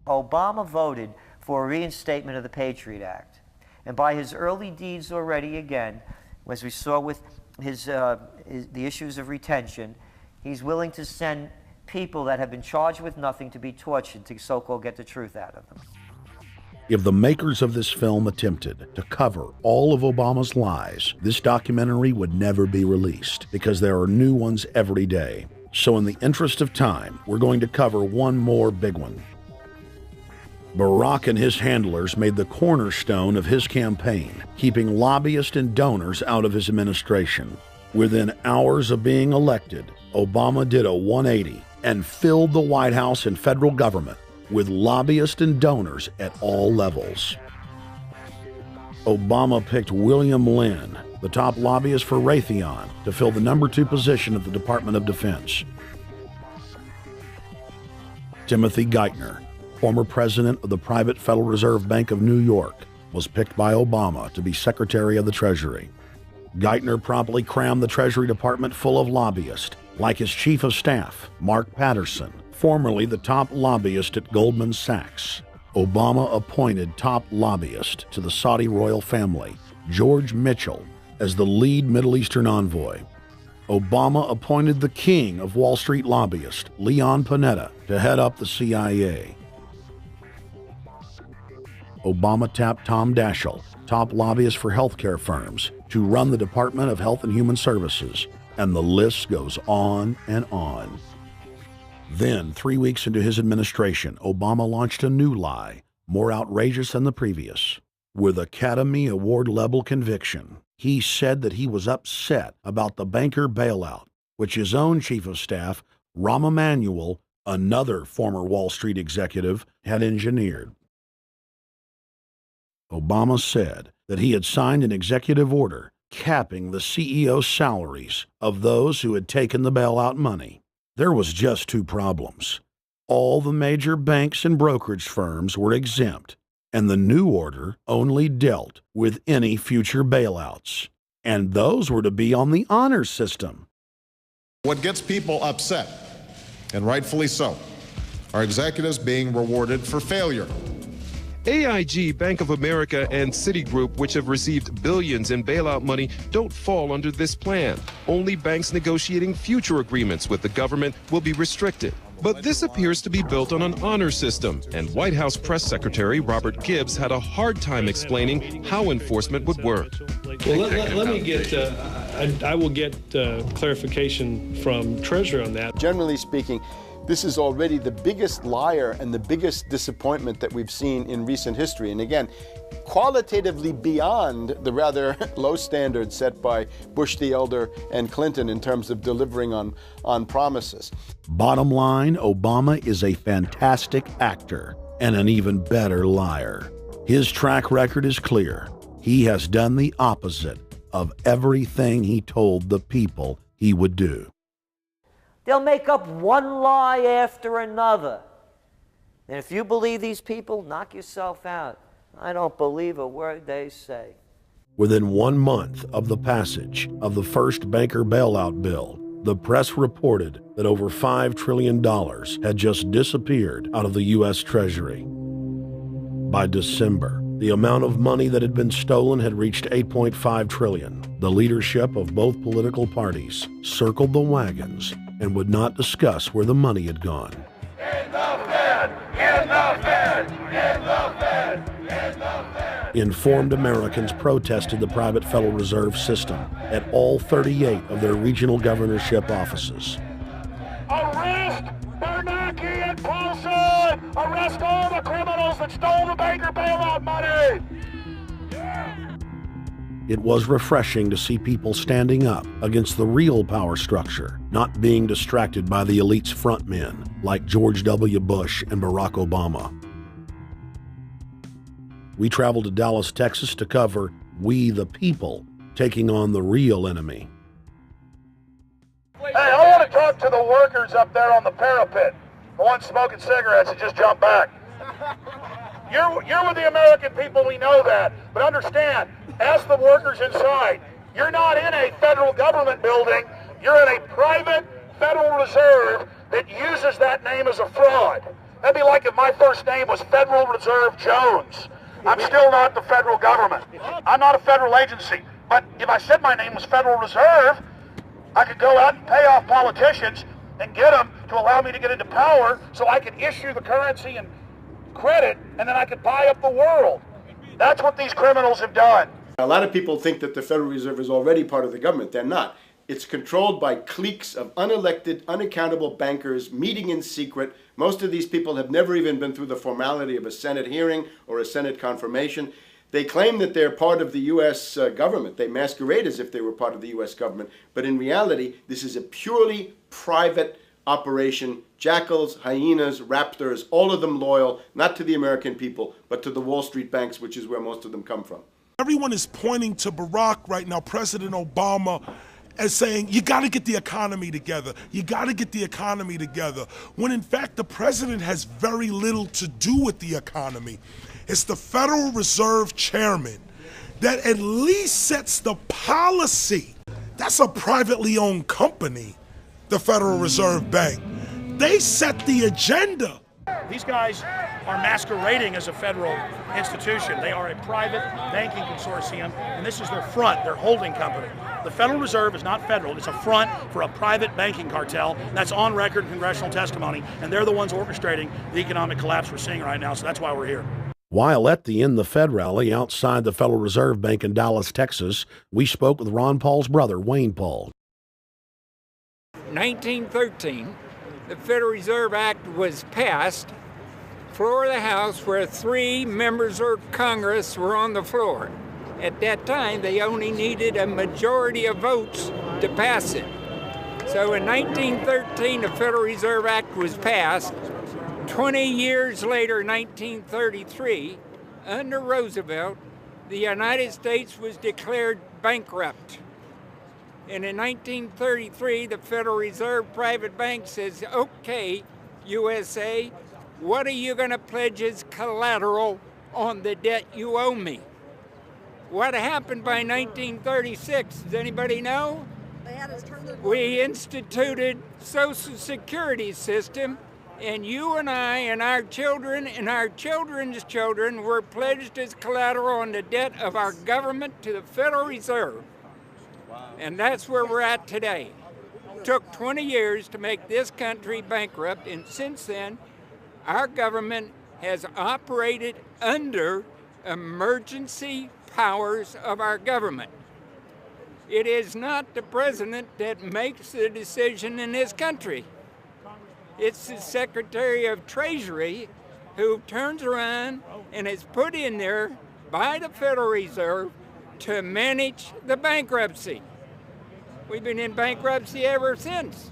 Obama voted for a reinstatement of the Patriot Act. And by his early deeds already, again, as we saw with the issues of retention, he's willing to send people that have been charged with nothing to be tortured to so-called get the truth out of them. If the makers of this film attempted to cover all of Obama's lies, this documentary would never be released because there are new ones every day. So in the interest of time, we're going to cover one more big one. Barack and his handlers made the cornerstone of his campaign, keeping lobbyists and donors out of his administration. Within hours of being elected, Obama did a 180 and filled the White House and federal government with lobbyists and donors at all levels. Obama picked William Lynn, the top lobbyist for Raytheon, to fill the number 2 position at the Department of Defense. Timothy Geithner, former president of the private Federal Reserve Bank of New York, was picked by Obama to be Secretary of the Treasury. Geithner promptly crammed the Treasury Department full of lobbyists, like his chief of staff, Mark Patterson, formerly the top lobbyist at Goldman Sachs. Obama appointed top lobbyist to the Saudi royal family, George Mitchell, as the lead Middle Eastern envoy. Obama appointed the king of Wall Street lobbyists, Leon Panetta, to head up the CIA. Obama tapped Tom Daschle, top lobbyist for healthcare firms, to run the Department of Health and Human Services, and the list goes on and on. Then, 3 weeks into his administration, Obama launched a new lie, more outrageous than the previous. With Academy Award-level conviction, he said that he was upset about the banker bailout, which his own chief of staff, Rahm Emanuel, another former Wall Street executive, had engineered. Obama said that he had signed an executive order capping the CEO's salaries of those who had taken the bailout money. There was just 2 problems. All the major banks and brokerage firms were exempt, and the new order only dealt with any future bailouts. And those were to be on the honor system. What gets people upset, and rightfully so, are executives being rewarded for failure. AIG, Bank of America, and Citigroup, which have received billions in bailout money, don't fall under this plan. Only banks negotiating future agreements with the government will be restricted. But this appears to be built on an honor system, and White House Press Secretary Robert Gibbs had a hard time explaining how enforcement would work. Well, let me get, I will get clarification from Treasury on that. Generally speaking, this is already the biggest liar and the biggest disappointment that we've seen in recent history. And again, qualitatively beyond the rather low standards set by Bush the Elder and Clinton in terms of delivering on promises. Bottom line, Obama is a fantastic actor and an even better liar. His track record is clear. He has done the opposite of everything he told the people he would do. They'll make up one lie after another. And if you believe these people, knock yourself out. I don't believe a word they say. Within 1 month of the passage of the first banker bailout bill, the press reported that over $5 trillion had just disappeared out of the U.S. Treasury. By December, the amount of money that had been stolen had reached $8.5 trillion. The leadership of both political parties circled the wagons and would not discuss where the money had gone. Enough, man! In the Fed! In the Fed! In the Fed! Informed Americans protested the private Federal Reserve System at all 38 of their regional governorship offices. Arrest Bernanke and Paulson! Arrest all the criminals that stole the banker bailout money! It was refreshing to see people standing up against the real power structure, not being distracted by the elite's frontmen like George W. Bush and Barack Obama. We traveled to Dallas, Texas to cover We the People taking on the real enemy. Hey, I want to talk to the workers up there on the parapet. The ones smoking cigarettes and just jump back. You're with the American people, we know that. But understand, ask the workers inside. You're not in a federal government building. You're in a private Federal Reserve that uses that name as a fraud. That'd be like if my first name was Federal Reserve Jones. I'm still not the federal government. I'm not a federal agency. But if I said my name was Federal Reserve, I could go out and pay off politicians and get them to allow me to get into power so I could issue the currency and credit, and then I could buy up the world. That's what these criminals have done. A lot of people think that the Federal Reserve is already part of the government. They're not. It's controlled by cliques of unelected, unaccountable bankers meeting in secret. Most of these people have never even been through the formality of a Senate hearing or a Senate confirmation. They claim that they're part of the U.S. government. They masquerade as if they were part of the U.S. government. But in reality, this is a purely private operation. Jackals, hyenas, raptors, all of them loyal, not to the American people, but to the Wall Street banks, which is where most of them come from. Everyone is pointing to Barack right now, President Obama, as saying, you got to get the economy together. You got to get the economy together. When in fact, the president has very little to do with the economy. It's the Federal Reserve Chairman that at least sets the policy. That's a privately owned company, the Federal Reserve Bank. They set the agenda. These guys are masquerading as a federal institution. They are a private banking consortium, and this is their front, their holding company. The Federal Reserve is not federal. It's a front for a private banking cartel. That's on record in congressional testimony, and they're the ones orchestrating the economic collapse we're seeing right now, so that's why we're here. While at the In the Fed rally outside the Federal Reserve Bank in Dallas, Texas, we spoke with Ron Paul's brother, Wayne Paul. 1913, the Federal Reserve Act was passed, floor of the House, where 3 members of Congress were on the floor. At that time, they only needed a majority of votes to pass it. So in 1913, the Federal Reserve Act was passed. 20 years later, 1933, under Roosevelt, the United States was declared bankrupt. And in 1933, the Federal Reserve Private Bank says, okay, USA, what are you going to pledge as collateral on the debt you owe me? What happened by 1936? Does anybody know? We instituted Social Security system, and you and I and our children and our children's children were pledged as collateral on the debt of our government to the Federal Reserve. And that's where we're at today. It took 20 years to make this country bankrupt, and since then, our government has operated under emergency powers of our government. It is not the president that makes the decision in this country. It's the Secretary of Treasury who turns around and is put in there by the Federal Reserve to manage the bankruptcy. We've been in bankruptcy ever since.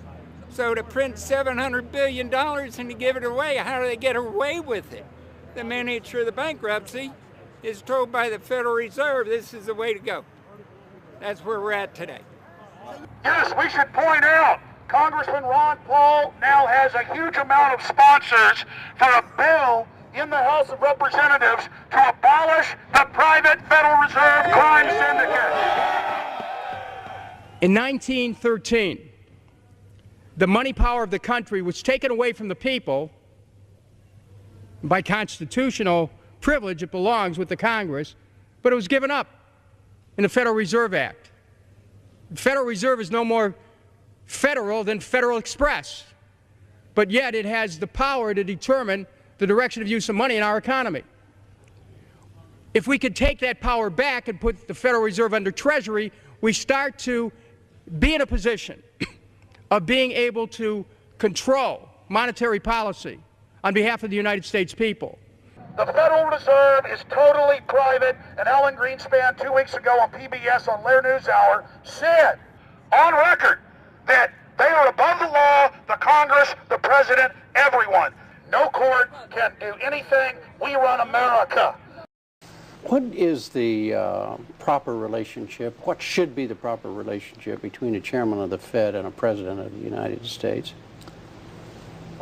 So to print $700 billion and to give it away, how do they get away with it? The manager of the bankruptcy is told by the Federal Reserve this is the way to go. That's where we're at today. Yes, we should point out, Congressman Ron Paul now has a huge amount of sponsors for a bill in the House of Representatives to abolish the private Federal Reserve crime syndicate. In 1913, the money power of the country was taken away from the people. By constitutional privilege, it belongs with the Congress, but it was given up in the Federal Reserve Act. The Federal Reserve is no more federal than Federal Express, but yet it has the power to determine the direction of use of money in our economy. If we could take that power back and put the Federal Reserve under Treasury, we start to be in a position of being able to control monetary policy on behalf of the United States people. The Federal Reserve is totally private, and Alan Greenspan 2 weeks ago on PBS on Lair NewsHour said on record that they are above the law, the Congress, the President, everyone. No court can do anything. We run America. What is the proper relationship, what should be the proper relationship between a chairman of the Fed and a president of the United States?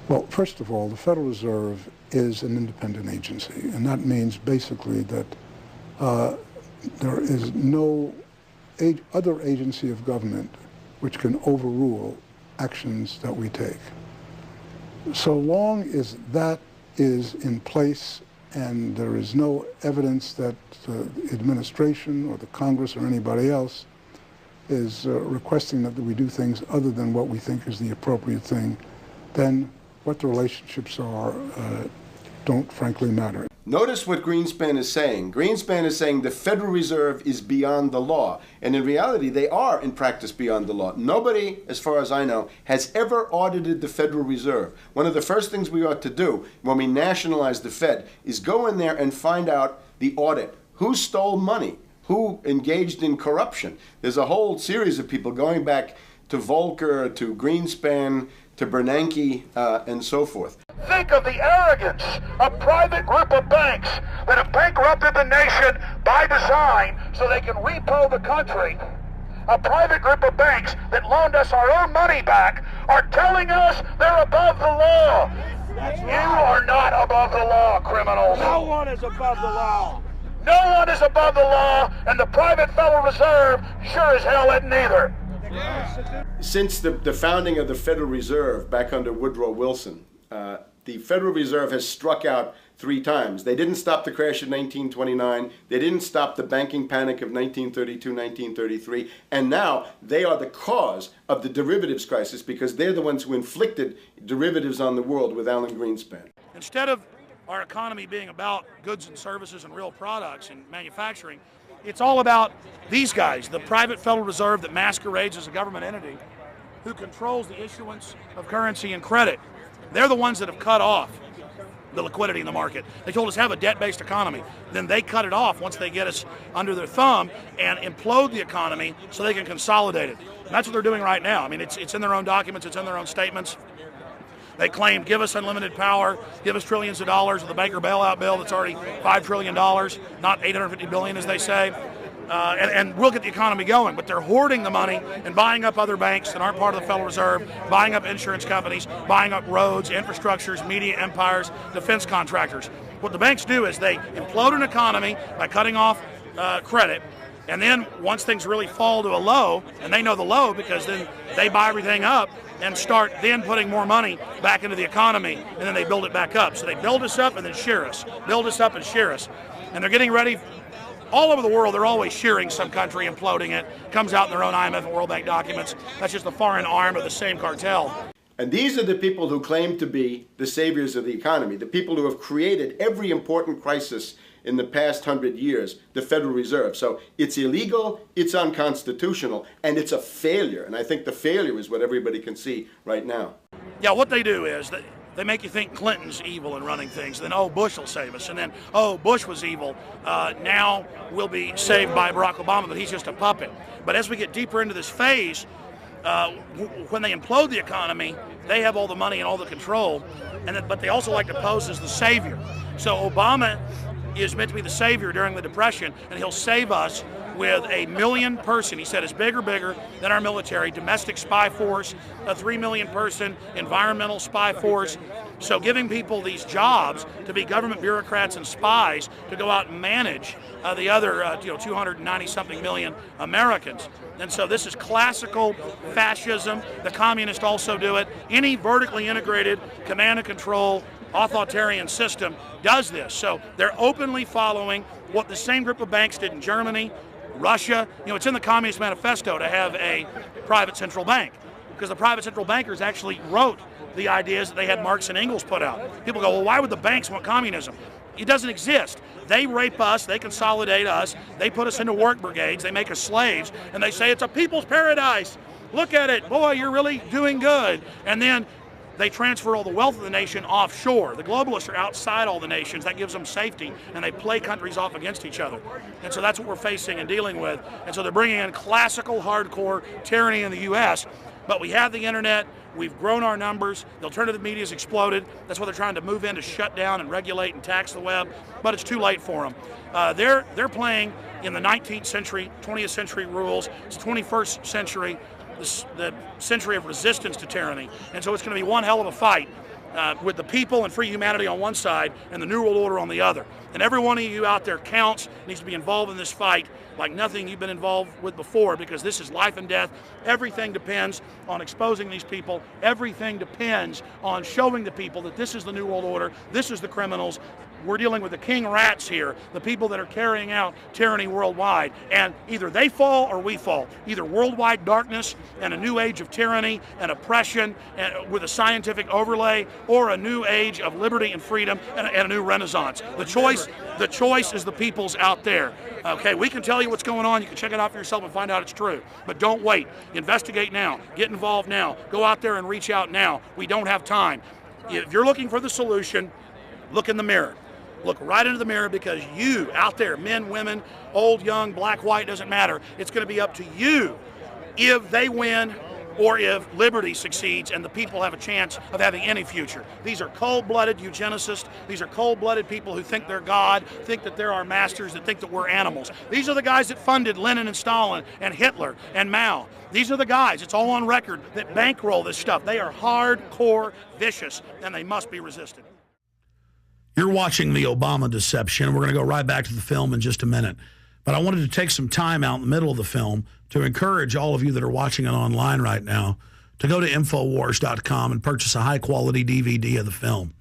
Well, first of all, the Federal Reserve is an independent agency, and that means basically that there is no other agency of government which can overrule actions that we take. So long as that is in place and there is no evidence that the administration or the Congress or anybody else is requesting that we do things other than what we think is the appropriate thing, then what the relationships are don't frankly matter. Notice what Greenspan is saying. Greenspan is saying the Federal Reserve is beyond the law. And in reality, they are in practice beyond the law. Nobody, as far as I know, has ever audited the Federal Reserve. One of the first things we ought to do when we nationalize the Fed is go in there and find out the audit. Who stole money? Who engaged in corruption? There's a whole series of people going back to Volcker, to Greenspan, to Bernanke, and so forth. Think of the arrogance of private group of banks that have bankrupted the nation by design so they can repo the country. A private group of banks that loaned us our own money back are telling us they're above the law. You are not above the law, criminals. No one is above the law. No one is above the law, and the private Federal Reserve sure as hell isn't either. Since the founding of the Federal Reserve back under Woodrow Wilson, the Federal Reserve has struck out 3 times. They didn't stop the crash of 1929. They didn't stop the banking panic of 1932, 1933. And now they are the cause of the derivatives crisis because they're the ones who inflicted derivatives on the world with Alan Greenspan. Instead of our economy being about goods and services and real products and manufacturing, it's all about these guys, the private Federal Reserve that masquerades as a government entity who controls the issuance of currency and credit. They're the ones that have cut off the liquidity in the market. They told us have a debt-based economy. Then they cut it off once they get us under their thumb and implode the economy so they can consolidate it. And that's what they're doing right now. I mean, it's in their own documents, it's in their own statements. They claim, give us unlimited power, give us trillions of dollars with the Baker bailout bill that's already $5 trillion, not $850 billion as they say. And we'll get the economy going, but they're hoarding the money and buying up other banks that aren't part of the Federal Reserve, buying up insurance companies, buying up roads, infrastructures, media empires, defense contractors. What the banks do is they implode an economy by cutting off credit, and then once things really fall to a low, and they know the low because then they buy everything up and start then putting more money back into the economy, and then they build it back up. So they build us up and then shear us, build us up and shear us. And they're getting ready. All over the world, they're always shearing some country, imploding it. Comes out in their own IMF and World Bank documents. That's just the foreign arm of the same cartel. And these are the people who claim to be the saviors of the economy, the people who have created every important crisis in the past 100 years, the Federal Reserve. So it's illegal, it's unconstitutional, and it's a failure. And I think the failure is what everybody can see right now. Yeah, what they do is they make you think Clinton's evil in running things. Then, oh, Bush will save us. And then, oh, Bush was evil. Now we'll be saved by Barack Obama, but he's just a puppet. But as we get deeper into this phase, when they implode the economy, they have all the money and all the control. But they also like to pose as the savior. So Obama is meant to be the savior during the Depression, and he'll save us with a 1 million person, he said, is bigger than our military, domestic spy force, a 3 million person environmental spy force. So giving people these jobs to be government bureaucrats and spies to go out and manage the other 290-something million Americans. And so this is classical fascism. The communists also do it. Any vertically integrated command and control authoritarian system does this. So they're openly following what the same group of banks did in Germany, Russia. It's in the Communist Manifesto to have a private central bank, because the private central bankers actually wrote the ideas that they had Marx and Engels put out. People go, well, why would the banks want communism? It doesn't exist. They rape us, they consolidate us, they put us into work brigades, they make us slaves, and they say it's a people's paradise. Look at it, boy, you're really doing good. And then they transfer all the wealth of the nation offshore. The globalists are outside all the nations. That gives them safety, and they play countries off against each other. And so that's what we're facing and dealing with. And so they're bringing in classical, hardcore tyranny in the U.S., but we have the internet. We've grown our numbers. The alternative media has exploded. That's why they're trying to move in to shut down and regulate and tax the web, but it's too late for them. They're playing in the 19th century, 20th century rules. It's 21st century, the century of resistance to tyranny. And so it's going to be one hell of a fight with the people and free humanity on one side and the New World Order on the other. And every one of you out there counts, needs to be involved in this fight like nothing you've been involved with before, because this is life and death. Everything depends on exposing these people. Everything depends on showing the people that this is the New World Order, this is the criminals. We're dealing with the king rats here, the people that are carrying out tyranny worldwide. And either they fall or we fall. Either worldwide darkness and a new age of tyranny and oppression and with a scientific overlay, or a new age of liberty and freedom and a new renaissance. The choice is the people's out there. Okay, we can tell you what's going on. You can check it out for yourself and find out it's true. But don't wait. Investigate now. Get involved now. Go out there and reach out now. We don't have time. If you're looking for the solution, look in the mirror. Look right into the mirror, because you out there, men, women, old, young, black, white, doesn't matter. It's going to be up to you if they win or if liberty succeeds and the people have a chance of having any future. These are cold-blooded eugenicists. These are cold-blooded people who think they're God, think that they're our masters, that think that we're animals. These are the guys that funded Lenin and Stalin and Hitler and Mao. These are the guys, it's all on record, that bankroll this stuff. They are hardcore vicious, and they must be resisted. You're watching The Obama Deception. We're going to go right back to the film in just a minute. But I wanted to take some time out in the middle of the film to encourage all of you that are watching it online right now to go to Infowars.com and purchase a high-quality DVD of the film.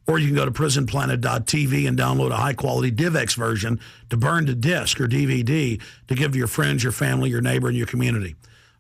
Or you can go to PrisonPlanet.tv and download a high-quality DivX version to burn to disc or DVD to give to your friends, your family, your neighbor, and your community.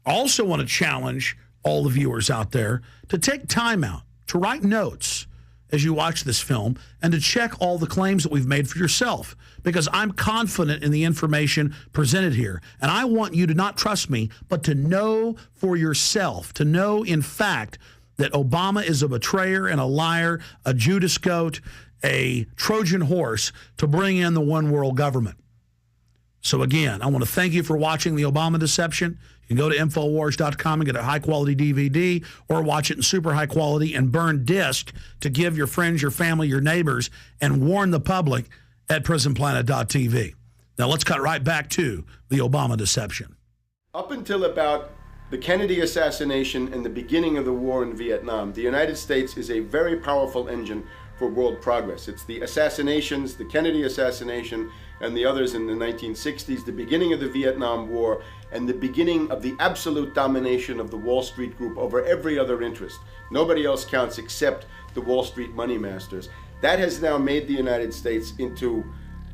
I also want to challenge all the viewers out there to take time out to write notes as you watch this film and to check all the claims that we've made for yourself, because I'm confident in the information presented here. And I want you to not trust me, but to know for yourself, to know in fact that Obama is a betrayer and a liar, a Judas goat, a Trojan horse to bring in the one world government. So again, I want to thank you for watching The Obama Deception. You can go to Infowars.com and get a high-quality DVD, or watch it in super high quality and burn disc to give your friends, your family, your neighbors, and warn the public at PrisonPlanet.tv. Now let's cut right back to The Obama Deception. Up until about the Kennedy assassination and the beginning of the war in Vietnam, the United States is a very powerful engine for world progress. It's the assassinations, the Kennedy assassination, and the others in the 1960s, the beginning of the Vietnam War, and the beginning of the absolute domination of the Wall Street Group over every other interest. Nobody else counts except the Wall Street money masters. That has now made the United States into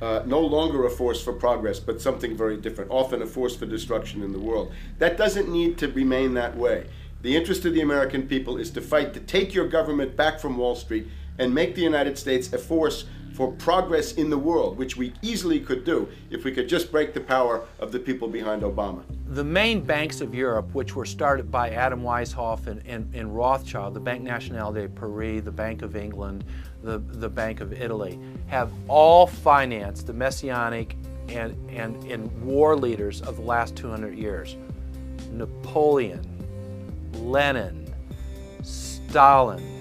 no longer a force for progress, but something very different, often a force for destruction in the world. That doesn't need to remain that way. The interest of the American people is to fight to take your government back from Wall Street and make the United States a force for progress in the world, which we easily could do if we could just break the power of the people behind Obama. The main banks of Europe, which were started by Adam Weishaupt and Rothschild, the Banque Nationale de Paris, the Bank of England, the Bank of Italy, have all financed the messianic and war leaders of the last 200 years. Napoleon, Lenin, Stalin.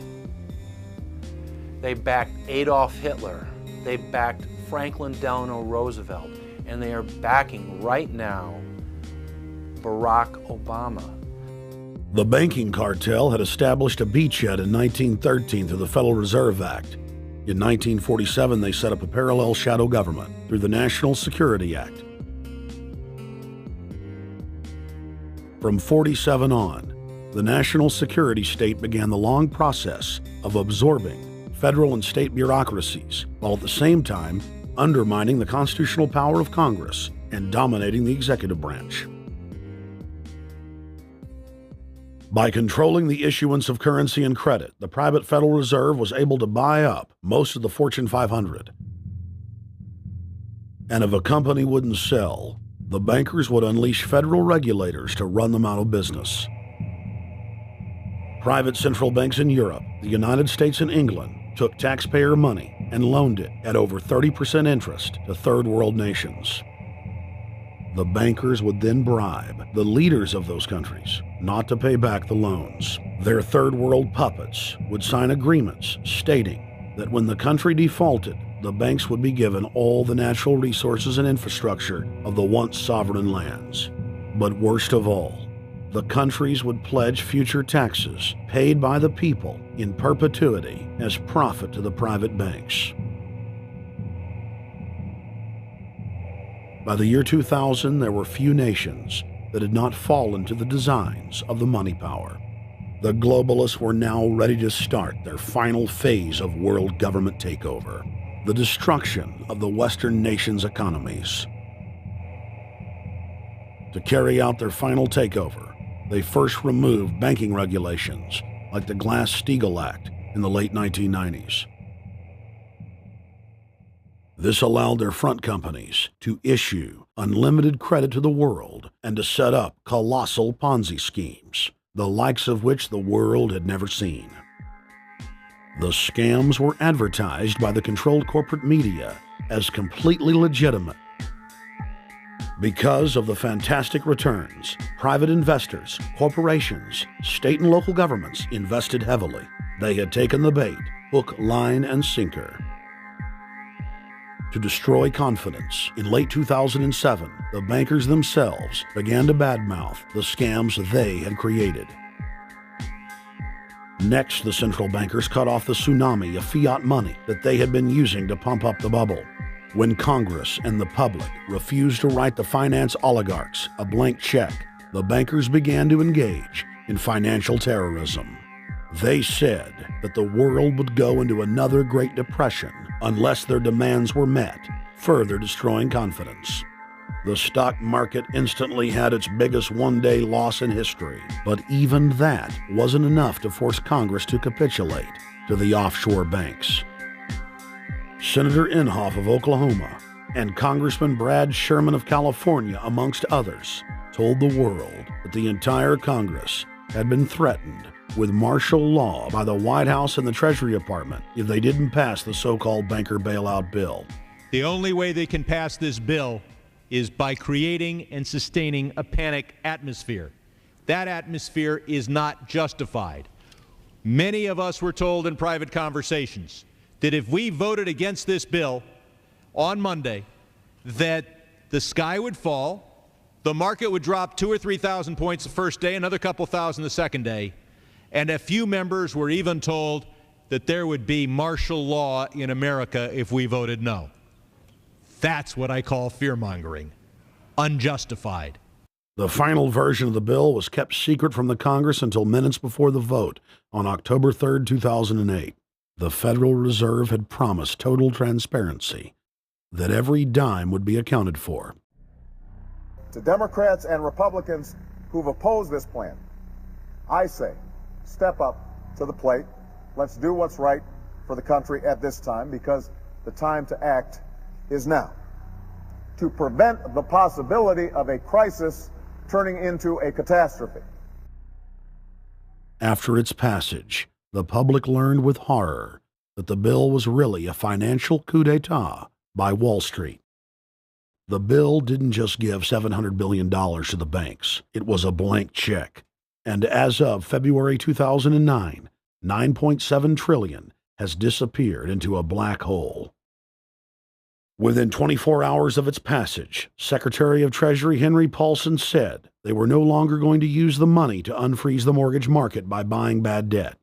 They backed Adolf Hitler. They backed Franklin Delano Roosevelt. And they are backing right now Barack Obama. The banking cartel had established a beachhead in 1913 through the Federal Reserve Act. In 1947, they set up a parallel shadow government through the National Security Act. From 47 on, the national security state began the long process of absorbing federal and state bureaucracies, while at the same time undermining the constitutional power of Congress and dominating the executive branch. By controlling the issuance of currency and credit, the private Federal Reserve was able to buy up most of the Fortune 500. And if a company wouldn't sell, the bankers would unleash federal regulators to run them out of business. Private central banks in Europe, the United States, and England took taxpayer money and loaned it at over 30% interest to third world nations. The bankers would then bribe the leaders of those countries not to pay back the loans. Their third world puppets would sign agreements stating that when the country defaulted, the banks would be given all the natural resources and infrastructure of the once sovereign lands. But worst of all, the countries would pledge future taxes paid by the people in perpetuity as profit to the private banks. By the year 2000, there were few nations that had not fallen to the designs of the money power. The globalists were now ready to start their final phase of world government takeover, the destruction of the Western nations' economies. To carry out their final takeover, they first removed banking regulations like the Glass-Steagall Act in the late 1990s. This allowed their front companies to issue unlimited credit to the world and to set up colossal Ponzi schemes, the likes of which the world had never seen. The scams were advertised by the controlled corporate media as completely legitimate. Because of the fantastic returns, private investors, corporations, state and local governments invested heavily. They had taken the bait, hook, line, and sinker. To destroy confidence, in late 2007, the bankers themselves began to badmouth the scams they had created. Next, the central bankers cut off the tsunami of fiat money that they had been using to pump up the bubble. When Congress and the public refused to write the finance oligarchs a blank check, the bankers began to engage in financial terrorism. They said that the world would go into another Great Depression unless their demands were met, further destroying confidence. The stock market instantly had its biggest one-day loss in history, but even that wasn't enough to force Congress to capitulate to the offshore banks. Senator Inhofe of Oklahoma and Congressman Brad Sherman of California, amongst others, told the world that the entire Congress had been threatened with martial law by the White House and the Treasury Department if they didn't pass the so-called banker bailout bill. The only way they can pass this bill is by creating and sustaining a panic atmosphere. That atmosphere is not justified. Many of us were told in private conversations that if we voted against this bill on Monday, that the sky would fall, the market would drop 2,000 or 3,000 points the first day, another couple thousand the second day, and a few members were even told that there would be martial law in America if we voted no. That's what I call fear-mongering. Unjustified. The final version of the bill was kept secret from the Congress until minutes before the vote on October 3, 2008. The Federal Reserve had promised total transparency, that every dime would be accounted for. To Democrats and Republicans who've opposed this plan, I say, step up to the plate. Let's do what's right for the country at this time, because the time to act is now. To prevent the possibility of a crisis turning into a catastrophe. After its passage, the public learned with horror that the bill was really a financial coup d'etat by Wall Street. The bill didn't just give $700 billion to the banks. It was a blank check. And as of February 2009, $9.7 trillion has disappeared into a black hole. Within 24 hours of its passage, Secretary of Treasury Henry Paulson said they were no longer going to use the money to unfreeze the mortgage market by buying bad debt.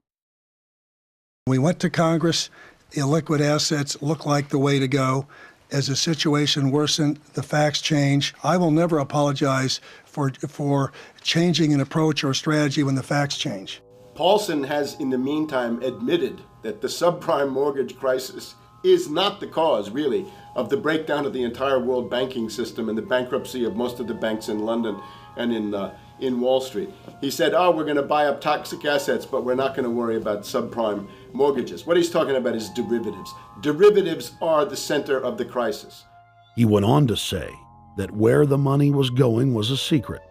We went to Congress. Illiquid assets look like the way to go. As the situation worsened, the facts change. I will never apologize for changing an approach or strategy when the facts change. Paulson has, in the meantime, admitted that the subprime mortgage crisis is not the cause, really, of the breakdown of the entire world banking system and the bankruptcy of most of the banks in London and in Wall Street. He said, oh, we're going to buy up toxic assets, but we're not going to worry about subprime mortgages. What he's talking about is derivatives. Derivatives are the center of the crisis. He went on to say that where the money was going was a secret.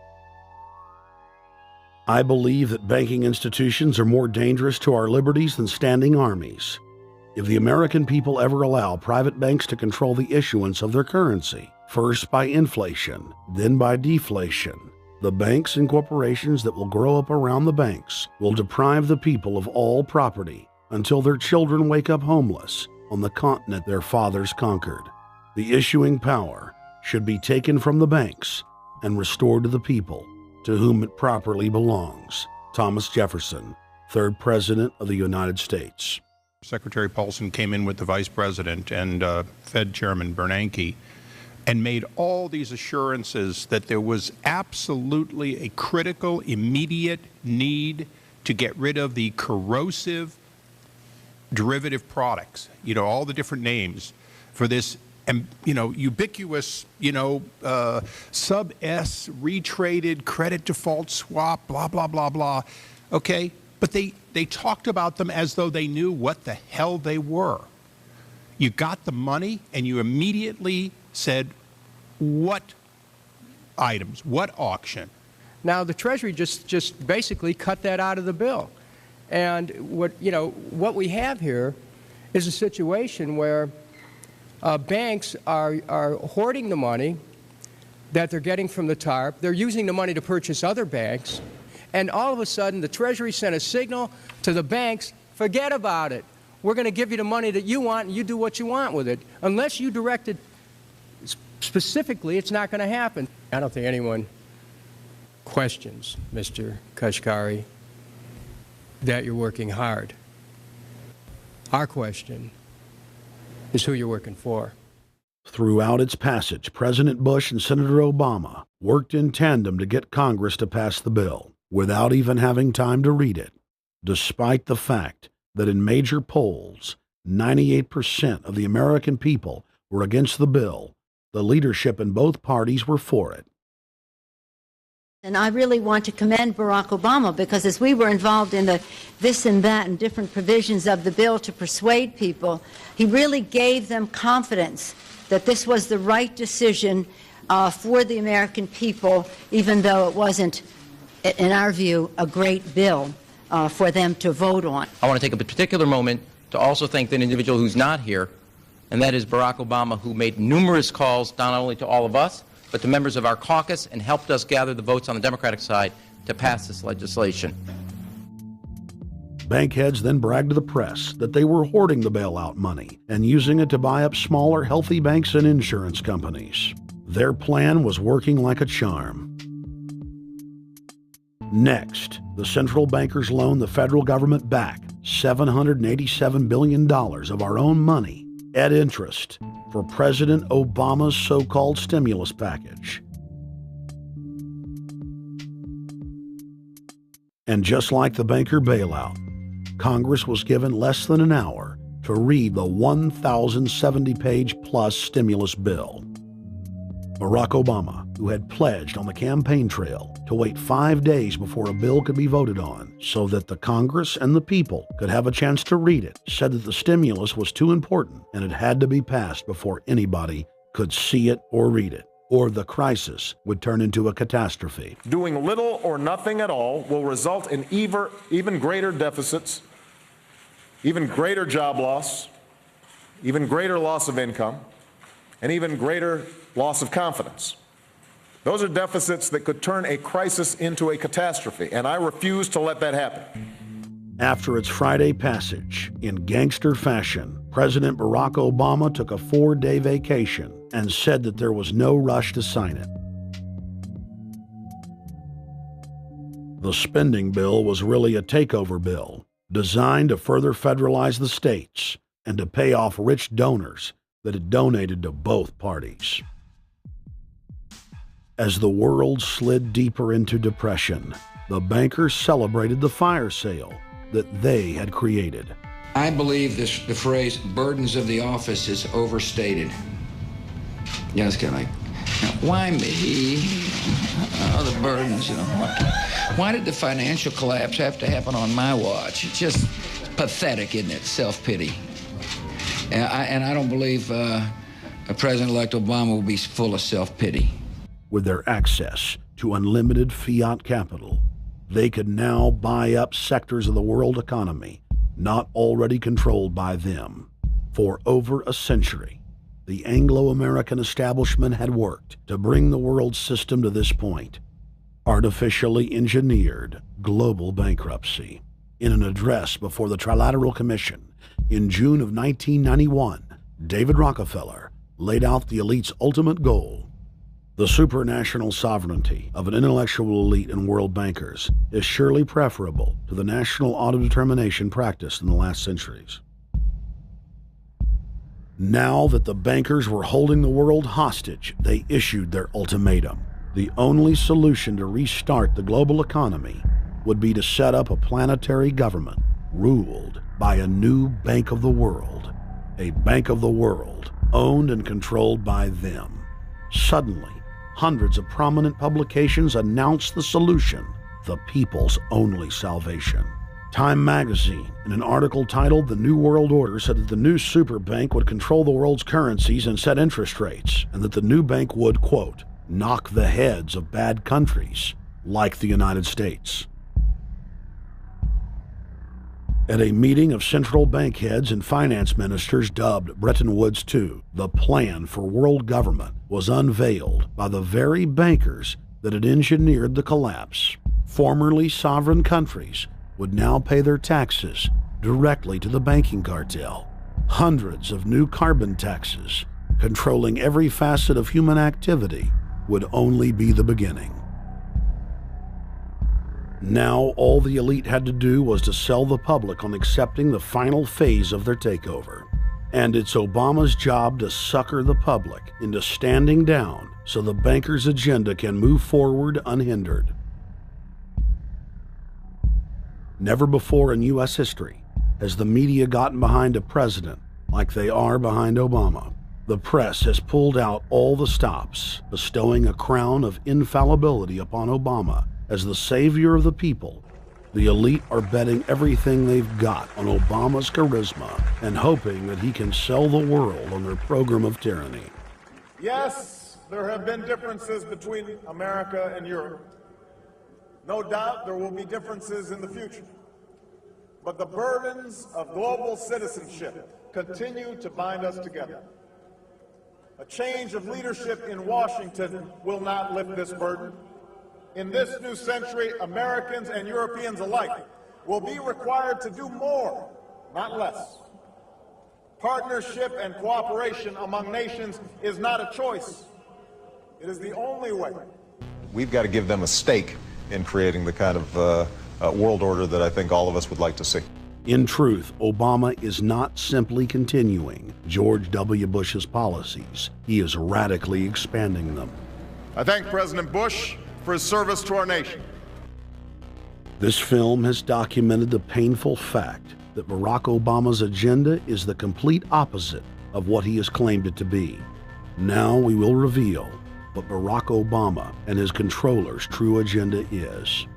I believe that banking institutions are more dangerous to our liberties than standing armies. If the American people ever allow private banks to control the issuance of their currency, first by inflation, then by deflation, the banks and corporations that will grow up around the banks will deprive the people of all property until their children wake up homeless on the continent their fathers conquered. The issuing power should be taken from the banks and restored to the people, to whom it properly belongs. Thomas Jefferson, 3rd President of the United States. Secretary Paulson came in with the Vice President and Fed Chairman Bernanke and made all these assurances that there was absolutely a critical, immediate need to get rid of the corrosive derivative products, all the different names for this, ubiquitous, sub-S retraded credit default swap, blah, blah, blah, blah. Okay? But they talked about them as though they knew what the hell they were. You got the money and you immediately said, what items, what auction? Now, the Treasury just basically cut that out of the bill. And what we have here is a situation where banks are hoarding the money that they're getting from the TARP. They're using the money to purchase other banks. And all of a sudden, the Treasury sent a signal to the banks, forget about it. We're going to give you the money that you want, and you do what you want with it. Unless you direct it specifically, it's not going to happen. I don't think anyone questions, Mr. Kashkari, that you're working hard. Our question is who you're working for. Throughout its passage, President Bush and Senator Obama worked in tandem to get Congress to pass the bill without even having time to read it, despite the fact that in major polls, 98% of the American people were against the bill. The leadership in both parties were for it. And I really want to commend Barack Obama, because as we were involved in the this and that and different provisions of the bill to persuade people, he really gave them confidence that this was the right decision for the American people, even though it wasn't, in our view, a great bill for them to vote on. I want to take a particular moment to also thank an individual who's not here, and that is Barack Obama, who made numerous calls not only to all of us, but to members of our caucus, and helped us gather the votes on the Democratic side to pass this legislation. Bank heads then bragged to the press that they were hoarding the bailout money and using it to buy up smaller, healthy banks and insurance companies. Their plan was working like a charm. Next, the central bankers loaned the federal government back $787 billion of our own money at interest for President Obama's so-called stimulus package. And just like the banker bailout, Congress was given less than an hour to read the 1,070-page plus stimulus bill. Barack Obama, who had pledged on the campaign trail to wait 5 days before a bill could be voted on so that the Congress and the people could have a chance to read it, said that the stimulus was too important and it had to be passed before anybody could see it or read it, or the crisis would turn into a catastrophe. Doing little or nothing at all will result in even greater deficits, even greater job loss, even greater loss of income, and even greater loss of confidence. Those are deficits that could turn a crisis into a catastrophe, and I refuse to let that happen. After its Friday passage, in gangster fashion, President Barack Obama took a 4-day vacation and said that there was no rush to sign it. The spending bill was really a takeover bill, designed to further federalize the states and to pay off rich donors that had donated to both parties. As the world slid deeper into depression, the bankers celebrated the fire sale that they had created. I believe the phrase burdens of the office is overstated. Yes, can I? Why me? Oh, the burdens, you know. Why did the financial collapse have to happen on my watch? It's just pathetic, isn't it? Self-pity. And I don't believe President-elect Obama will be full of self-pity. With their access to unlimited fiat capital, they could now buy up sectors of the world economy not already controlled by them. For over a century, the Anglo-American establishment had worked to bring the world system to this point. Artificially engineered global bankruptcy. In an address before the Trilateral Commission in June of 1991, David Rockefeller laid out the elite's ultimate goal. The supranational sovereignty of an intellectual elite and world bankers is surely preferable to the national autodetermination practiced in the last centuries. Now that the bankers were holding the world hostage, they issued their ultimatum. The only solution to restart the global economy would be to set up a planetary government ruled by a new Bank of the World, a Bank of the World owned and controlled by them. Suddenly, hundreds of prominent publications announced the solution, the people's only salvation. Time magazine, in an article titled "The New World Order," said that the new super bank would control the world's currencies and set interest rates, and that the new bank would, quote, knock the heads of bad countries like the United States. At a meeting of central bank heads and finance ministers dubbed Bretton Woods II, the plan for world government was unveiled by the very bankers that had engineered the collapse. Formerly sovereign countries would now pay their taxes directly to the banking cartel. Hundreds of new carbon taxes, controlling every facet of human activity, would only be the beginning. Now all the elite had to do was to sell the public on accepting the final phase of their takeover. And it's Obama's job to sucker the public into standing down so the bankers' agenda can move forward unhindered. Never before in U.S. history has the media gotten behind a president like they are behind Obama. The press has pulled out all the stops, bestowing a crown of infallibility upon Obama as the savior of the people. The elite are betting everything they've got on Obama's charisma and hoping that he can sell the world on their program of tyranny. Yes, there have been differences between America and Europe. No doubt there will be differences in the future. But the burdens of global citizenship continue to bind us together. A change of leadership in Washington will not lift this burden. In this new century, Americans and Europeans alike will be required to do more, not less. Partnership and cooperation among nations is not a choice. It is the only way. We've got to give them a stake in creating the kind of world order that I think all of us would like to see. In truth, Obama is not simply continuing George W. Bush's policies. He is radically expanding them. I thank President Bush for his service to our nation. This film has documented the painful fact that Barack Obama's agenda is the complete opposite of what he has claimed it to be. Now we will reveal what Barack Obama and his controllers' true agenda is.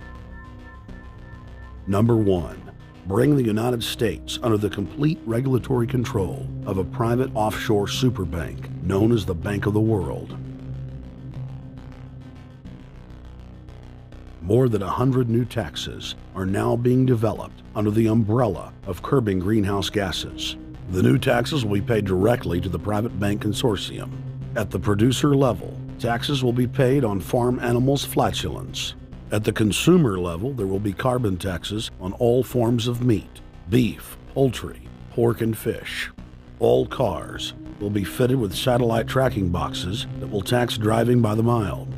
Number 1. Bring the United States under the complete regulatory control of a private offshore superbank known as the Bank of the World. More than 100 new taxes are now being developed under the umbrella of curbing greenhouse gases. The new taxes will be paid directly to the private bank consortium. At the producer level, taxes will be paid on farm animals' flatulence. At the consumer level, there will be carbon taxes on all forms of meat, beef, poultry, pork, and fish. All cars will be fitted with satellite tracking boxes that will tax driving by the mile.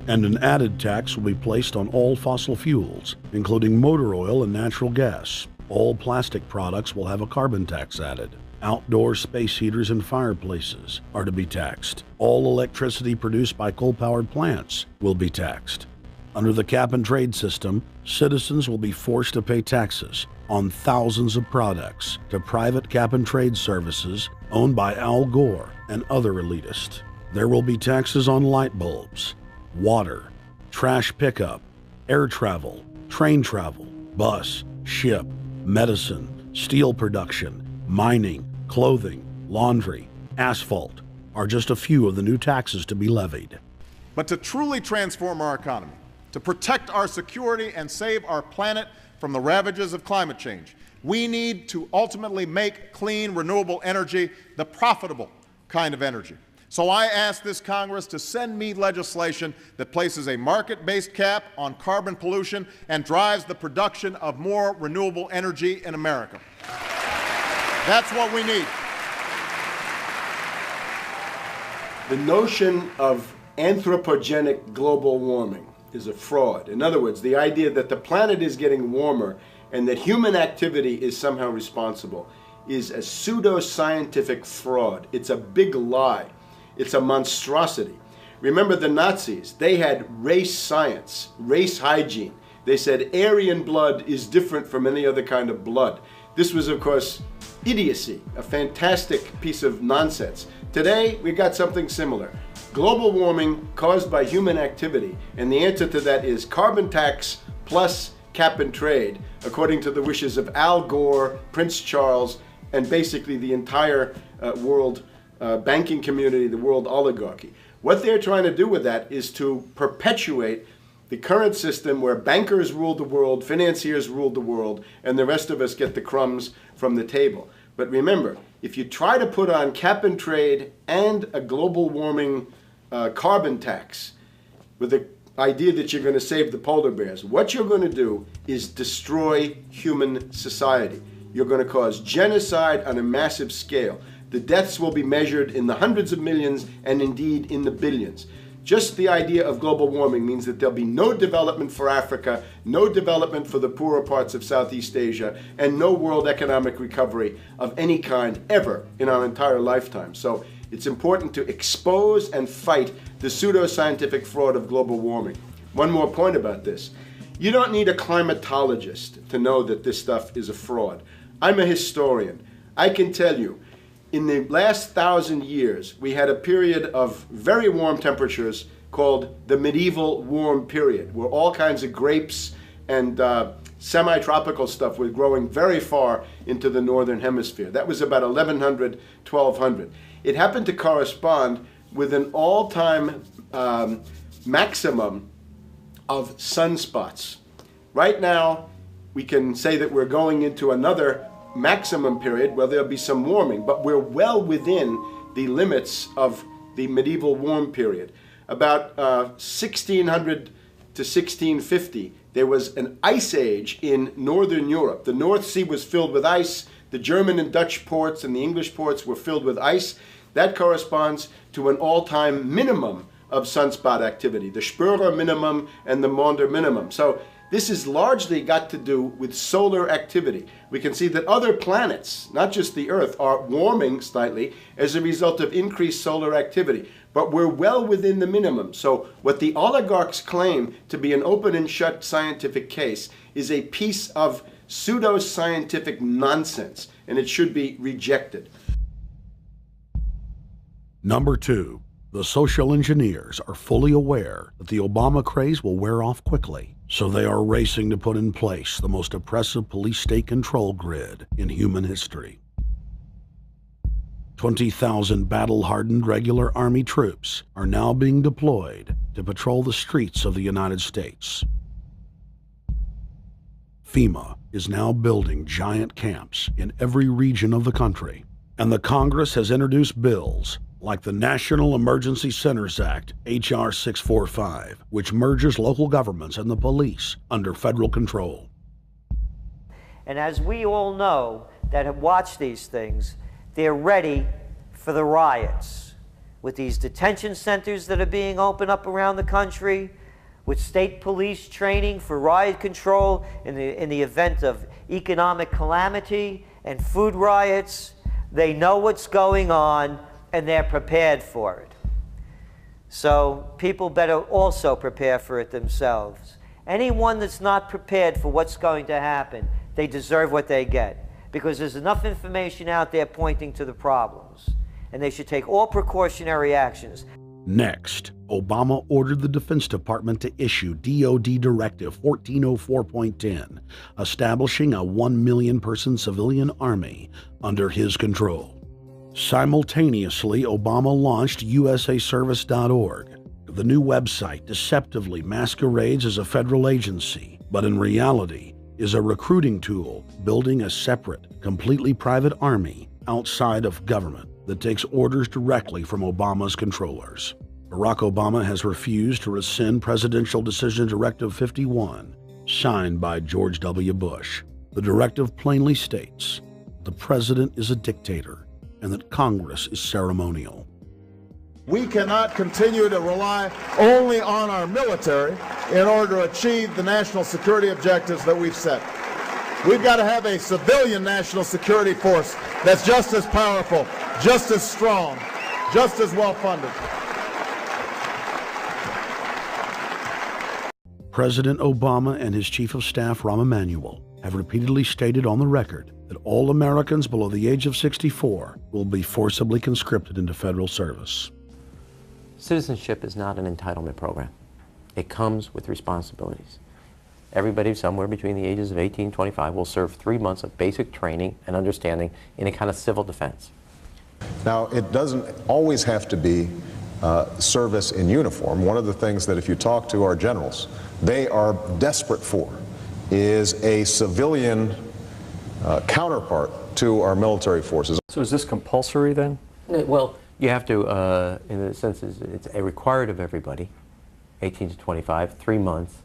And an added tax will be placed on all fossil fuels, including motor oil and natural gas. All plastic products will have a carbon tax added. Outdoor space heaters and fireplaces are to be taxed. All electricity produced by coal-powered plants will be taxed. Under the cap-and-trade system, citizens will be forced to pay taxes on thousands of products to private cap-and-trade services owned by Al Gore and other elitists. There will be taxes on light bulbs, water, trash pickup, air travel, train travel, bus, ship, medicine, steel production, mining, clothing, laundry, asphalt are just a few of the new taxes to be levied. But to truly transform our economy, to protect our security and save our planet from the ravages of climate change, we need to ultimately make clean, renewable energy the profitable kind of energy. So I ask this Congress to send me legislation that places a market-based cap on carbon pollution and drives the production of more renewable energy in America. That's what we need. The notion of anthropogenic global warming is a fraud. In other words, the idea that the planet is getting warmer and that human activity is somehow responsible is a pseudo-scientific fraud. It's a big lie. It's a monstrosity. Remember the Nazis, they had race science, race hygiene. They said Aryan blood is different from any other kind of blood. This was, of course, idiocy, a fantastic piece of nonsense. Today, we got something similar. Global warming caused by human activity, and the answer to that is carbon tax plus cap and trade, according to the wishes of Al Gore, Prince Charles, and basically the entire world banking community, the world oligarchy. What they're trying to do with that is to perpetuate the current system where bankers rule the world, financiers rule the world, and the rest of us get the crumbs from the table. But remember, if you try to put on cap and trade and a global warming carbon tax with the idea that you're going to save the polar bears, what you're going to do is destroy human society. You're going to cause genocide on a massive scale. The deaths will be measured in the hundreds of millions and indeed in the billions. Just the idea of global warming means that there'll be no development for Africa, no development for the poorer parts of Southeast Asia, and no world economic recovery of any kind ever in our entire lifetime. So it's important to expose and fight the pseudo-scientific fraud of global warming. One more point about this. You don't need a climatologist to know that this stuff is a fraud. I'm a historian. I can tell you, in the last 1,000 years, we had a period of very warm temperatures called the medieval warm period, where all kinds of grapes and semi-tropical stuff was growing very far into the northern hemisphere. That was about 1100, 1200. It happened to correspond with an all-time maximum of sunspots. Right now, we can say that we're going into another maximum period where there'll be some warming, but we're well within the limits of the medieval warm period. About 1600 to 1650, there was an ice age in northern Europe. The North Sea was filled with ice. The German and Dutch ports and the English ports were filled with ice. That corresponds to an all-time minimum of sunspot activity, the Spörer minimum and the Maunder minimum. So this has largely got to do with solar activity. We can see that other planets, not just the Earth, are warming slightly as a result of increased solar activity. But we're well within the minimum. So what the oligarchs claim to be an open and shut scientific case is a piece of pseudo-scientific nonsense, and it should be rejected. Number 2, the social engineers are fully aware that the Obama craze will wear off quickly, so they are racing to put in place the most oppressive police state control grid in human history. 20,000 battle-hardened regular Army troops are now being deployed to patrol the streets of the United States. FEMA is now building giant camps in every region of the country, and the Congress has introduced bills like the National Emergency Centers Act, H.R. 645, which merges local governments and the police under federal control. And as we all know that have watched these things, they're ready for the riots. With these detention centers that are being opened up around the country, with state police training for riot control in the event of economic calamity and food riots, they know what's going on and they're prepared for it. So people better also prepare for it themselves. Anyone that's not prepared for what's going to happen, they deserve what they get, because there's enough information out there pointing to the problems, and they should take all precautionary actions. Next, Obama ordered the Defense Department to issue DoD Directive 1404.10, establishing a 1 million person civilian army under his control. Simultaneously, Obama launched USAService.org. The new website deceptively masquerades as a federal agency, but in reality is a recruiting tool building a separate, completely private army outside of government that takes orders directly from Obama's controllers. Barack Obama has refused to rescind Presidential Decision Directive 51, signed by George W. Bush. The directive plainly states the president is a dictator and that Congress is ceremonial. We cannot continue to rely only on our military in order to achieve the national security objectives that we've set. We've got to have a civilian national security force that's just as powerful, just as strong, just as well funded. President Obama and his Chief of Staff, Rahm Emanuel, have repeatedly stated on the record that all Americans below the age of 64 will be forcibly conscripted into federal service. Citizenship is not an entitlement program. It comes with responsibilities. Everybody somewhere between the ages of 18 and 25 will serve 3 months of basic training and understanding in a kind of civil defense. Now, it doesn't always have to be service in uniform. One of the things that if you talk to our generals, they are desperate for is a civilian counterpart to our military forces. So is this compulsory then? Well, you have to, in the sense, it's required of everybody, 18 to 25, 3 months.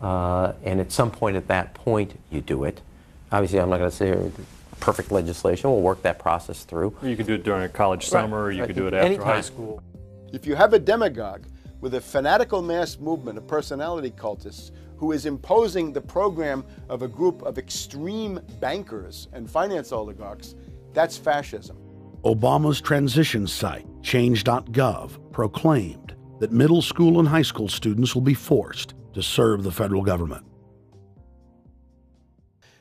And at some point at that point, you do it. Obviously, I'm not going to say perfect legislation. We'll work that process through. You could do it during a college summer, or you could do it after high school. If you have a demagogue with a fanatical mass movement of personality cultists who is imposing the program of a group of extreme bankers and finance oligarchs, that's fascism. Obama's transition site, change.gov, proclaimed that middle school and high school students will be forced to serve the federal government.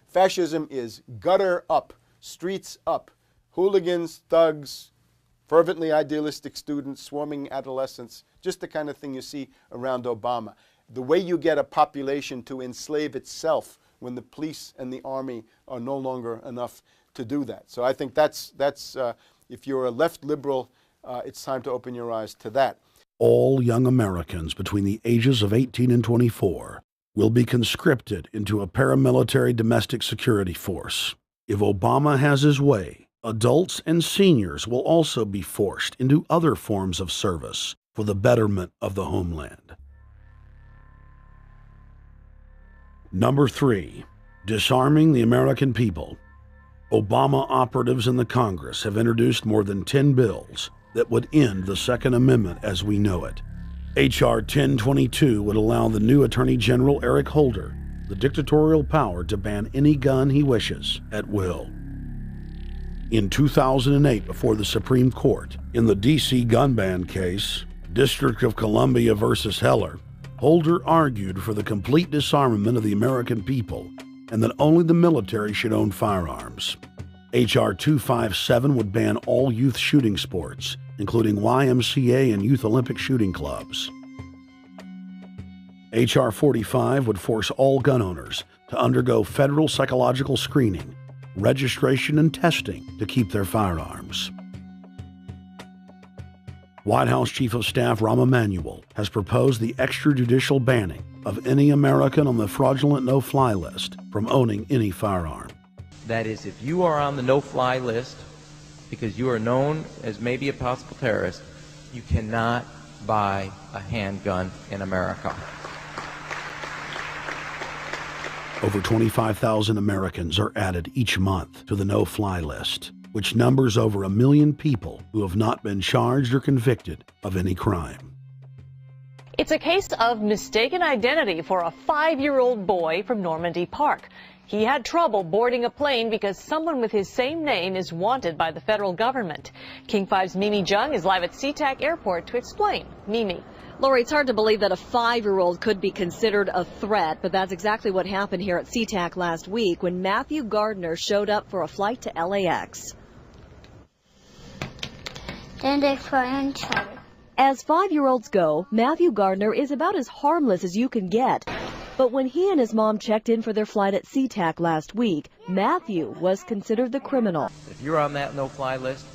Fascism is gutter up, streets up, hooligans, thugs, fervently idealistic students, swarming adolescents, just the kind of thing you see around Obama. The way you get a population to enslave itself when the police and the army are no longer enough to do that. So I think that's if you're a left liberal, it's time to open your eyes to that. All young Americans between the ages of 18 and 24 will be conscripted into a paramilitary domestic security force. If Obama has his way, adults and seniors will also be forced into other forms of service for the betterment of the homeland. Number 3, disarming the American people. Obama operatives in the Congress have introduced more than 10 bills that would end the Second Amendment as we know it. H.R. 1022 would allow the new Attorney General Eric Holder the dictatorial power to ban any gun he wishes at will. In 2008, before the Supreme Court, in the D.C. gun ban case, District of Columbia versus Heller, Holder argued for the complete disarmament of the American people and that only the military should own firearms. H.R. 257 would ban all youth shooting sports, including YMCA and Youth Olympic shooting clubs. H.R. 45 would force all gun owners to undergo federal psychological screening, registration, and testing to keep their firearms. White House Chief of Staff Rahm Emanuel has proposed the extrajudicial banning of any American on the fraudulent no-fly list from owning any firearm. That is, if you are on the no-fly list because you are known as maybe a possible terrorist, you cannot buy a handgun in America. Over 25,000 Americans are added each month to the no-fly list, which numbers over 1 million people who have not been charged or convicted of any crime. It's a case of mistaken identity for a 5-year-old boy from Normandy Park. He had trouble boarding a plane because someone with his same name is wanted by the federal government. King 5's Mimi Jung is live at SeaTac Airport to explain. Mimi. Lori, it's hard to believe that a 5-year-old could be considered a threat, but that's exactly what happened here at SeaTac last week when Matthew Gardner showed up for a flight to LAX. Then they fly on charter. As 5-year-olds go, Matthew Gardner is about as harmless as you can get. But when he and his mom checked in for their flight at SeaTac last week, Matthew was considered the criminal. If you're on that no-fly list,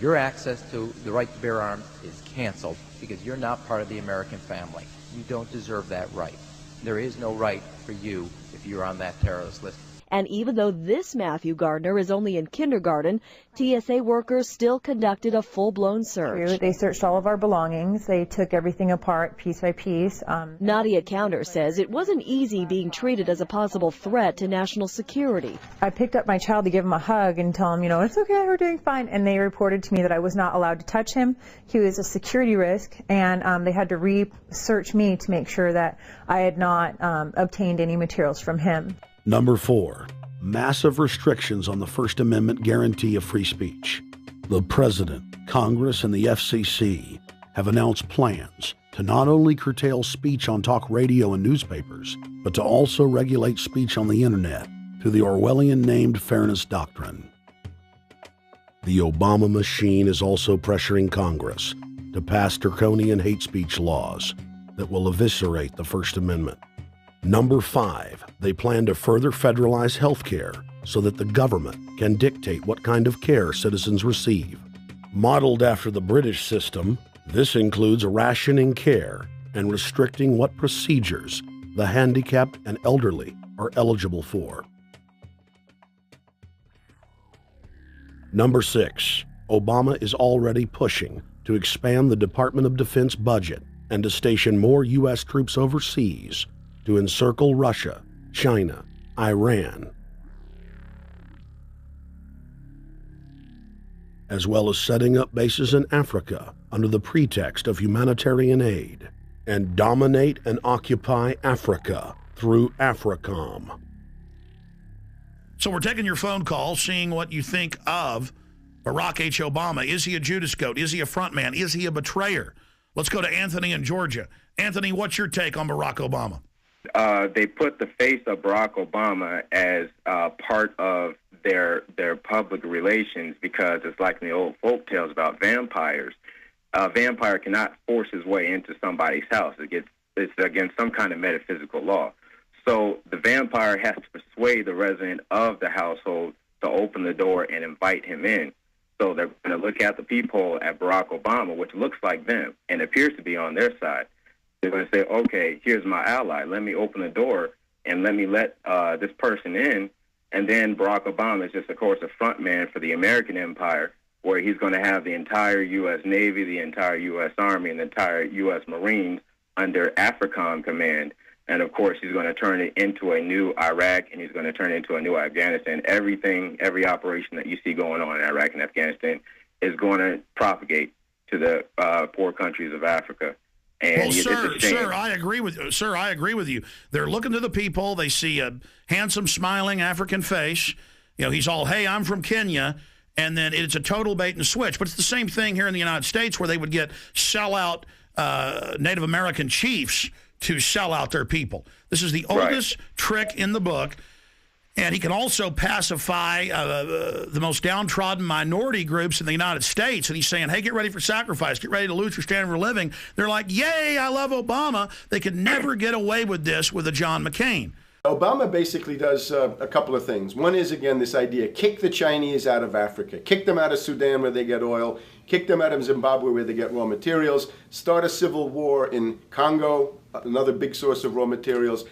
your access to the right to bear arms is canceled because you're not part of the American family. You don't deserve that right. There is no right for you if you're on that terrorist list. And even though this Matthew Gardner is only in kindergarten, TSA workers still conducted a full-blown search. They searched all of our belongings. They took everything apart piece by piece. Nadia Counter says it wasn't easy being treated as a possible threat to national security. I picked up my child to give him a hug and tell him, you know, it's okay, we're doing fine. And they reported to me that I was not allowed to touch him. He was a security risk, and they had to re-search me to make sure that I had not obtained any materials from him. Number 4, massive restrictions on the First Amendment guarantee of free speech. The President, Congress, and the FCC have announced plans to not only curtail speech on talk radio and newspapers, but to also regulate speech on the internet through the Orwellian-named Fairness Doctrine. The Obama machine is also pressuring Congress to pass draconian hate speech laws that will eviscerate the First Amendment. Number 5, they plan to further federalize health care so that the government can dictate what kind of care citizens receive. Modeled after the British system, this includes rationing care and restricting what procedures the handicapped and elderly are eligible for. Number 6, Obama is already pushing to expand the Department of Defense budget and to station more U.S. troops overseas to encircle Russia, China, Iran, as well as setting up bases in Africa under the pretext of humanitarian aid, and dominate and occupy Africa through AFRICOM. So we're taking your phone call, seeing what you think of Barack H. Obama. Is he a Judas goat? Is he a front man? Is he a betrayer? Let's go to Anthony in Georgia. Anthony, what's your take on Barack Obama? They put the face of Barack Obama as part of their public relations because it's like in the old folk tales about vampires. A vampire cannot force his way into somebody's house. It's against some kind of metaphysical law. So the vampire has to persuade the resident of the household to open the door and invite him in. So they're going to look at the peephole at Barack Obama, which looks like them and appears to be on their side. They're going to say, okay, here's my ally. Let me open the door and let me let this person in. And then Barack Obama is just, of course, a front man for the American empire, where he's going to have the entire U.S. Navy, the entire U.S. Army, and the entire U.S. Marines under AFRICOM command. And, of course, he's going to turn it into a new Iraq, and he's going to turn it into a new Afghanistan. Every operation that you see going on in Iraq and Afghanistan is going to propagate to the poor countries of Africa. And well, sir, I agree with you. Sir, I agree with you. They're looking to the people. They see a handsome, smiling African face. You know, he's all, hey, I'm from Kenya. And then it's a total bait and switch. But it's the same thing here in the United States where they would get sellout Native American chiefs to sell out their people. This is the oldest trick in the book. And he can also pacify the most downtrodden minority groups in the United States. And he's saying, hey, get ready for sacrifice. Get ready to lose your standard of living. They're like, yay, I love Obama. They could never get away with this with a John McCain. Obama basically does a couple of things. One is, again, this idea, kick the Chinese out of Africa. Kick them out of Sudan where they get oil. Kick them out of Zimbabwe where they get raw materials. Start a civil war in Congo, another big source of raw materials.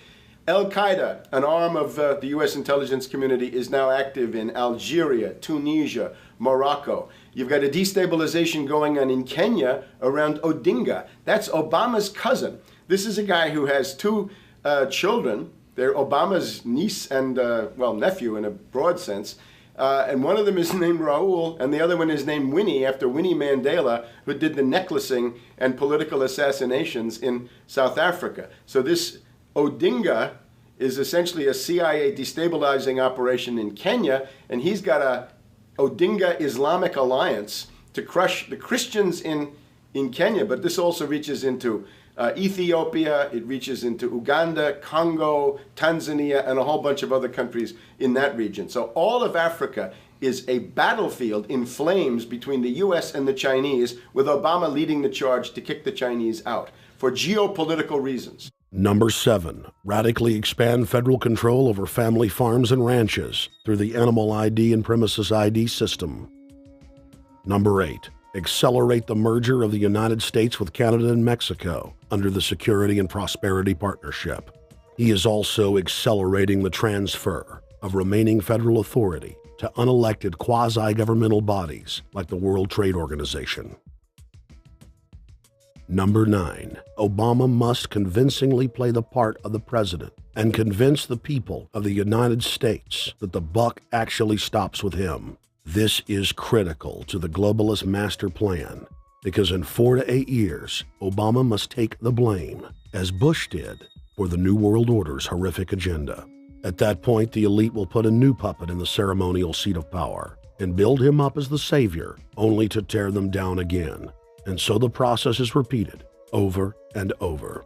Al-Qaeda, an arm of the U.S. intelligence community, is now active in Algeria, Tunisia, Morocco. You've got a destabilization going on in Kenya around Odinga. That's Obama's cousin. This is a guy who has two children. They're Obama's niece and, well, nephew in a broad sense. And one of them is named Raul, and the other one is named Winnie, after Winnie Mandela, who did the necklacing and political assassinations in South Africa. So this Odinga is essentially a CIA destabilizing operation in Kenya, and he's got a Odinga Islamic Alliance to crush the Christians in Kenya, but this also reaches into Ethiopia, it reaches into Uganda, Congo, Tanzania, and a whole bunch of other countries in that region. So all of Africa is a battlefield in flames between the U.S. and the Chinese, with Obama leading the charge to kick the Chinese out for geopolitical reasons. Number 7, radically expand federal control over family farms and ranches through the Animal ID and Premises ID system. Number 8, accelerate the merger of the United States with Canada and Mexico under the Security and Prosperity Partnership. He is also accelerating the transfer of remaining federal authority to unelected quasi-governmental bodies like the World Trade Organization. Number 9, Obama must convincingly play the part of the president and convince the people of the United States that the buck actually stops with him. This is critical to the globalist master plan because in 4 to 8 years, Obama must take the blame, as Bush did, for the New World Order's horrific agenda. At that point, the elite will put a new puppet in the ceremonial seat of power and build him up as the savior, only to tear them down again. And so the process is repeated over and over.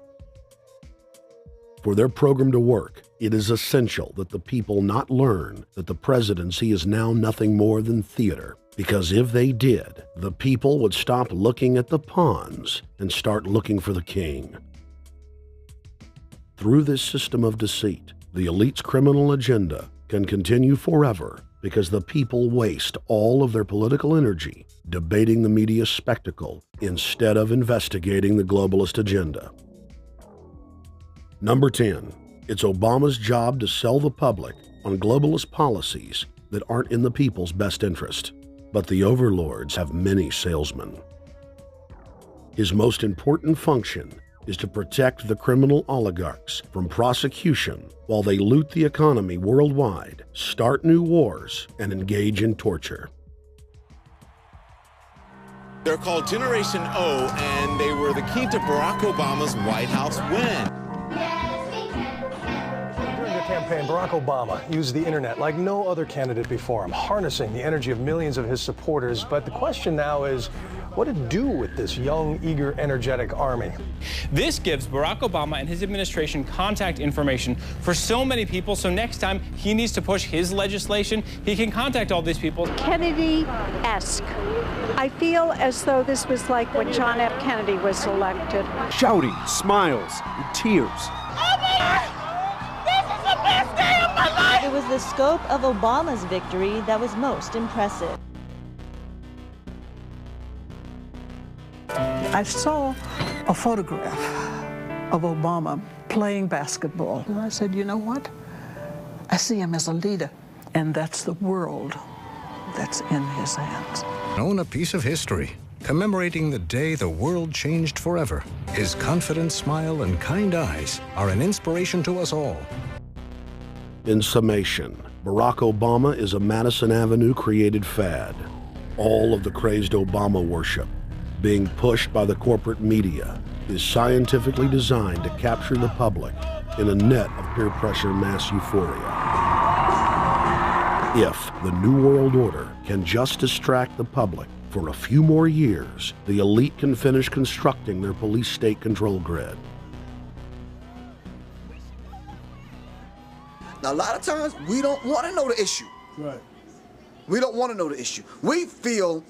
For their program to work, it is essential that the people not learn that the presidency is now nothing more than theater, because if they did, the people would stop looking at the pawns and start looking for the king. Through this system of deceit, the elite's criminal agenda can continue forever because the people waste all of their political energy debating the media spectacle instead of investigating the globalist agenda. Number 10, it's Obama's job to sell the public on globalist policies that aren't in the people's best interest, but the overlords have many salesmen. His most important function is to protect the criminal oligarchs from prosecution while they loot the economy worldwide, start new wars, and engage in torture. They're called Generation O, and they were the key to Barack Obama's White House win. During the campaign, Barack Obama used the internet like no other candidate before him, harnessing the energy of millions of his supporters. But the question now is, what to do with this young, eager, energetic army? This gives Barack Obama and his administration contact information for so many people, so next time he needs to push his legislation, he can contact all these people. Kennedy-esque. I feel as though this was like when John F. Kennedy was elected. Shouting, smiles, and tears. It was the scope of Obama's victory that was most impressive. I saw a photograph of Obama playing basketball. And I said, you know what? I see him as a leader, and that's the world that's in his hands. Own a piece of history, commemorating the day the world changed forever. His confident smile and kind eyes are an inspiration to us all. In summation, Barack Obama is a Madison Avenue created fad. All of the crazed Obama worship, being pushed by the corporate media, is scientifically designed to capture the public in a net of peer pressure mass euphoria. If the New World Order can just distract the public for a few more years, the elite can finish constructing their police state control grid. Now, a lot of times, we don't want to know the issue. Right. We don't want to know the issue. We feel,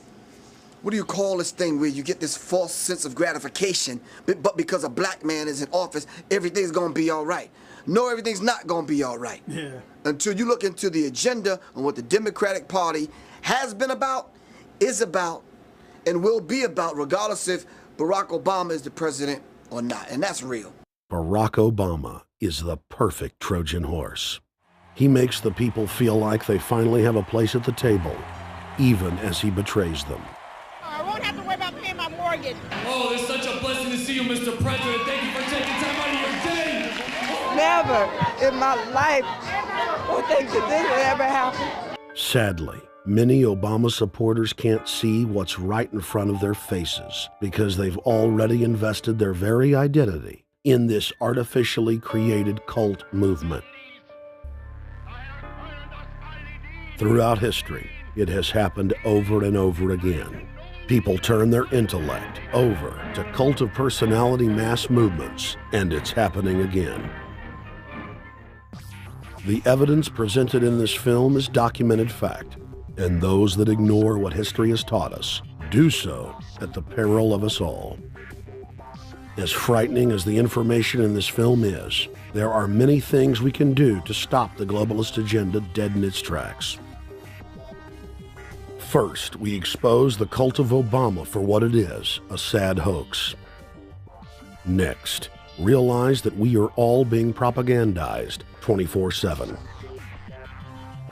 what do you call this thing where you get this false sense of gratification, but because a black man is in office, everything's going to be all right. No, everything's not going to be all right. Yeah. Until you look into the agenda on what the Democratic Party has been about, is about, and will be about, regardless if Barack Obama is the president or not. And that's real. Barack Obama is the perfect Trojan horse. He makes the people feel like they finally have a place at the table, even as he betrays them. I won't have to worry about paying my mortgage. Oh, it's such a blessing to see you, Mr. President. Thank you for taking time out of your day. Never in my life would think that this would ever happen. Sadly, many Obama supporters can't see what's right in front of their faces because they've already invested their very identity in this artificially created cult movement. Throughout history, it has happened over and over again. People turn their intellect over to cult of personality mass movements, and it's happening again. The evidence presented in this film is documented fact. And those that ignore what history has taught us do so at the peril of us all. As frightening as the information in this film is, there are many things we can do to stop the globalist agenda dead in its tracks. First, we expose the cult of Obama for what it is, a sad hoax. Next, realize that we are all being propagandized 24/7.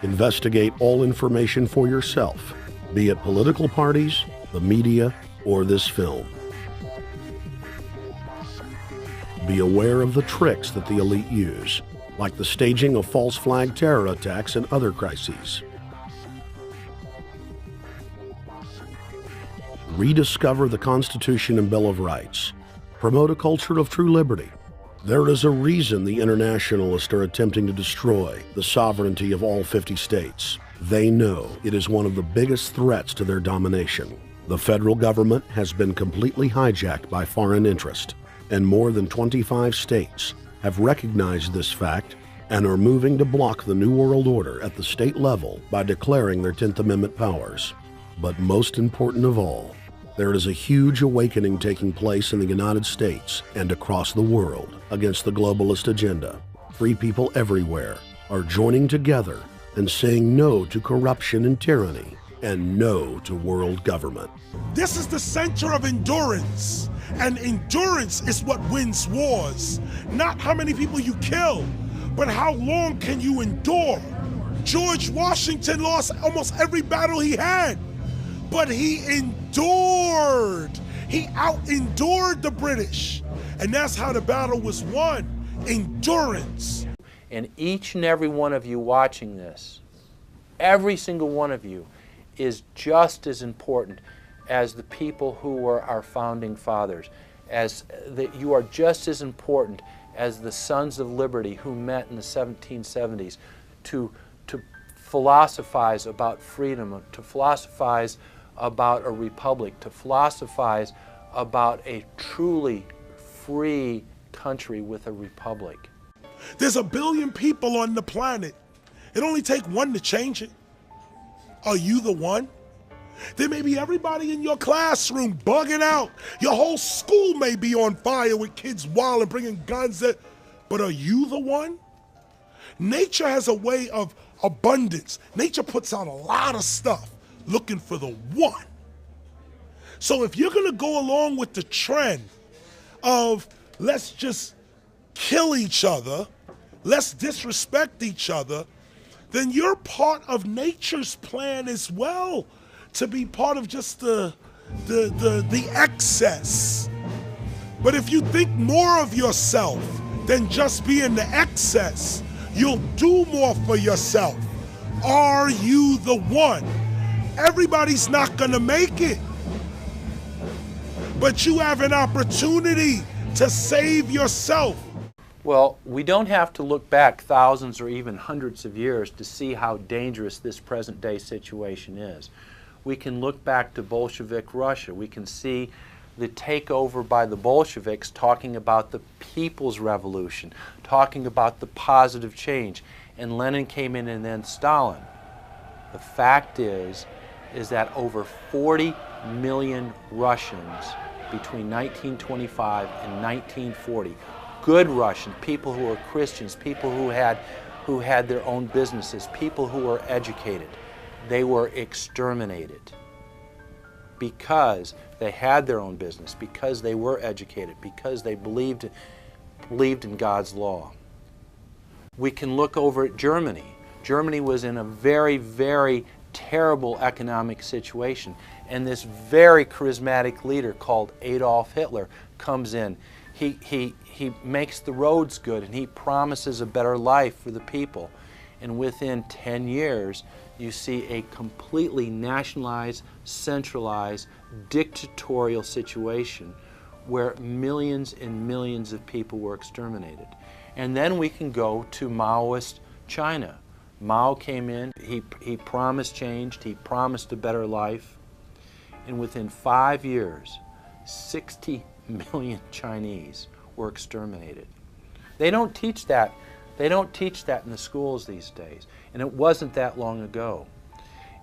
Investigate all information for yourself, be it political parties, the media, or this film. Be aware of the tricks that the elite use, like the staging of false flag terror attacks and other crises. Rediscover the Constitution and Bill of Rights. Promote a culture of true liberty. There is a reason the internationalists are attempting to destroy the sovereignty of all 50 states. They know it is one of the biggest threats to their domination. The federal government has been completely hijacked by foreign interest, and more than 25 states have recognized this fact and are moving to block the New World Order at the state level by declaring their 10th Amendment powers. But most important of all, there is a huge awakening taking place in the United States and across the world against the globalist agenda. Free people everywhere are joining together and saying no to corruption and tyranny and no to world government. This is the center of endurance, and endurance is what wins wars. Not how many people you kill, but how long can you endure. George Washington lost almost every battle he had, but he endured. He out-endured the British. And that's how the battle was won, endurance. And each and every one of you watching this, every single one of you, is just as important as the people who were our founding fathers. As that you are just as important as the Sons of Liberty who met in the 1770s to philosophize about freedom, to philosophize about a republic, to philosophize about a truly free country with a republic. There's 1 billion people on the planet. It only takes one to change it. Are you the one? There may be everybody in your classroom bugging out. Your whole school may be on fire with kids wilding, bringing guns. But are you the one? Nature has a way of abundance. Nature puts out a lot of stuff looking for the one. So if you're going to go along with the trend of let's just kill each other, let's disrespect each other, then you're part of nature's plan as well, to be part of just the excess. But if you think more of yourself than just being the excess, you'll do more for yourself. Are you the one? Everybody's not gonna make it, but you have an opportunity to save yourself. Well, we don't have to look back thousands or even hundreds of years to see how dangerous this present day situation is. We can look back to Bolshevik Russia. We can see the takeover by the Bolsheviks talking about the people's revolution, talking about the positive change. And Lenin came in and then Stalin. The fact is that over 40 million Russians between 1925 and 1940, good Russians, people who were Christians, people who had their own businesses, people who were educated, they were exterminated because they had their own business, because they were educated, because they believed in God's law. We can look over at Germany. Germany was in a very, very terrible economic situation, and this very charismatic leader called Adolf Hitler comes in. He makes the roads good, and he promises a better life for the people. And within 10 years, you see a completely nationalized, centralized, dictatorial situation where millions and millions of people were exterminated. And then we can go to Maoist China. Mao came in, he promised change, he promised a better life, and within 5 years, 60 million Chinese were exterminated. They don't teach that. They don't teach that in the schools these days, and it wasn't that long ago.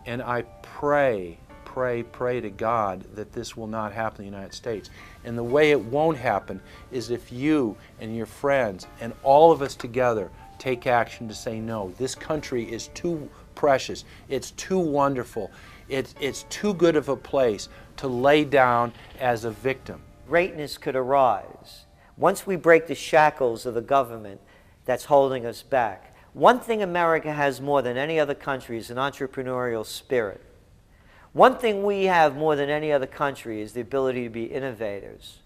And I pray to God that this will not happen in the United States. And the way it won't happen is if you and your friends and all of us together take action to say no. This country is too precious. It's too wonderful. It's too good of a place to lay down as a victim. Greatness could arise once we break the shackles of the government that's holding us back. One thing America has more than any other country is an entrepreneurial spirit. One thing we have more than any other country is the ability to be innovators.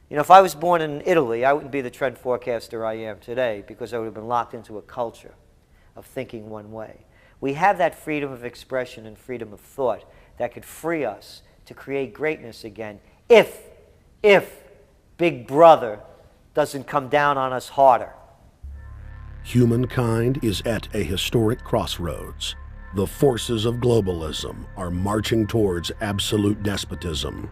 You know, if I was born in Italy, I wouldn't be the trend forecaster I am today because I would have been locked into a culture of thinking one way. We have that freedom of expression and freedom of thought that could free us to create greatness again if Big Brother doesn't come down on us harder. Humankind is at a historic crossroads. The forces of globalism are marching towards absolute despotism.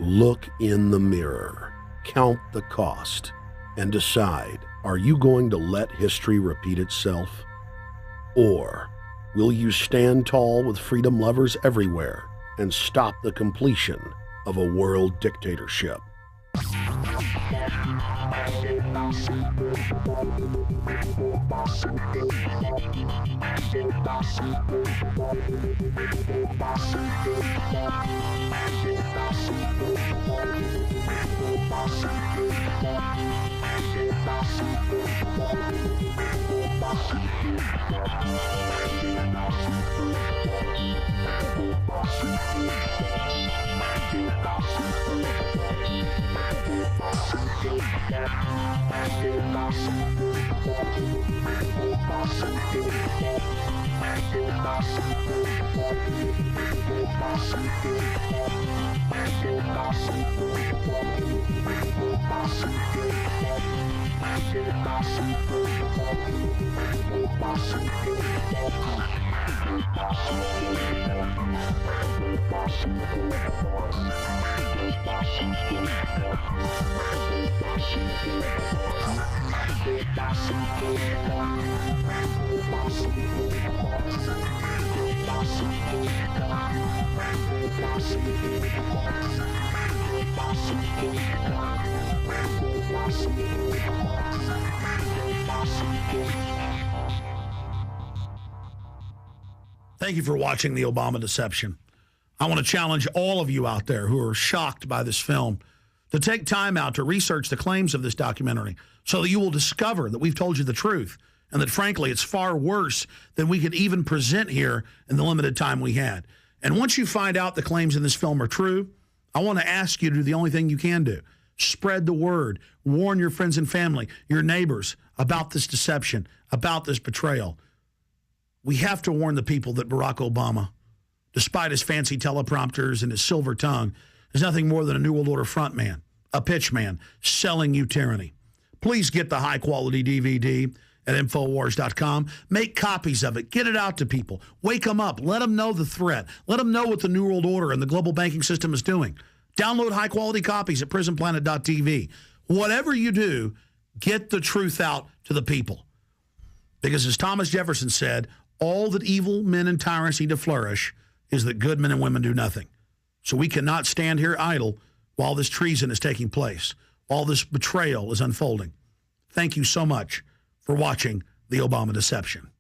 Look in the mirror, count the cost, and decide, are you going to let history repeat itself? Or will you stand tall with freedom lovers everywhere and stop the completion of a world dictatorship? Thank you for watching The Obama Deception. I want to challenge all of you out there who are shocked by this film to take time out to research the claims of this documentary so that you will discover that we've told you the truth and that, frankly, it's far worse than we could even present here in the limited time we had. And once you find out the claims in this film are true, I want to ask you to do the only thing you can do. Spread the word. Warn your friends and family, your neighbors, about this deception, about this betrayal. We have to warn the people that Barack Obama, despite his fancy teleprompters and his silver tongue, is nothing more than a New World Order frontman, a pitchman, selling you tyranny. Please get the high-quality DVD at Infowars.com. Make copies of it. Get it out to people. Wake them up. Let them know the threat. Let them know what the New World Order and the global banking system is doing. Download high-quality copies at prisonplanet.tv. Whatever you do, get the truth out to the people. Because as Thomas Jefferson said, all that evil men and tyrants need to flourish is that good men and women do nothing. So we cannot stand here idle while this treason is taking place, while this betrayal is unfolding. Thank you so much for watching The Obama Deception.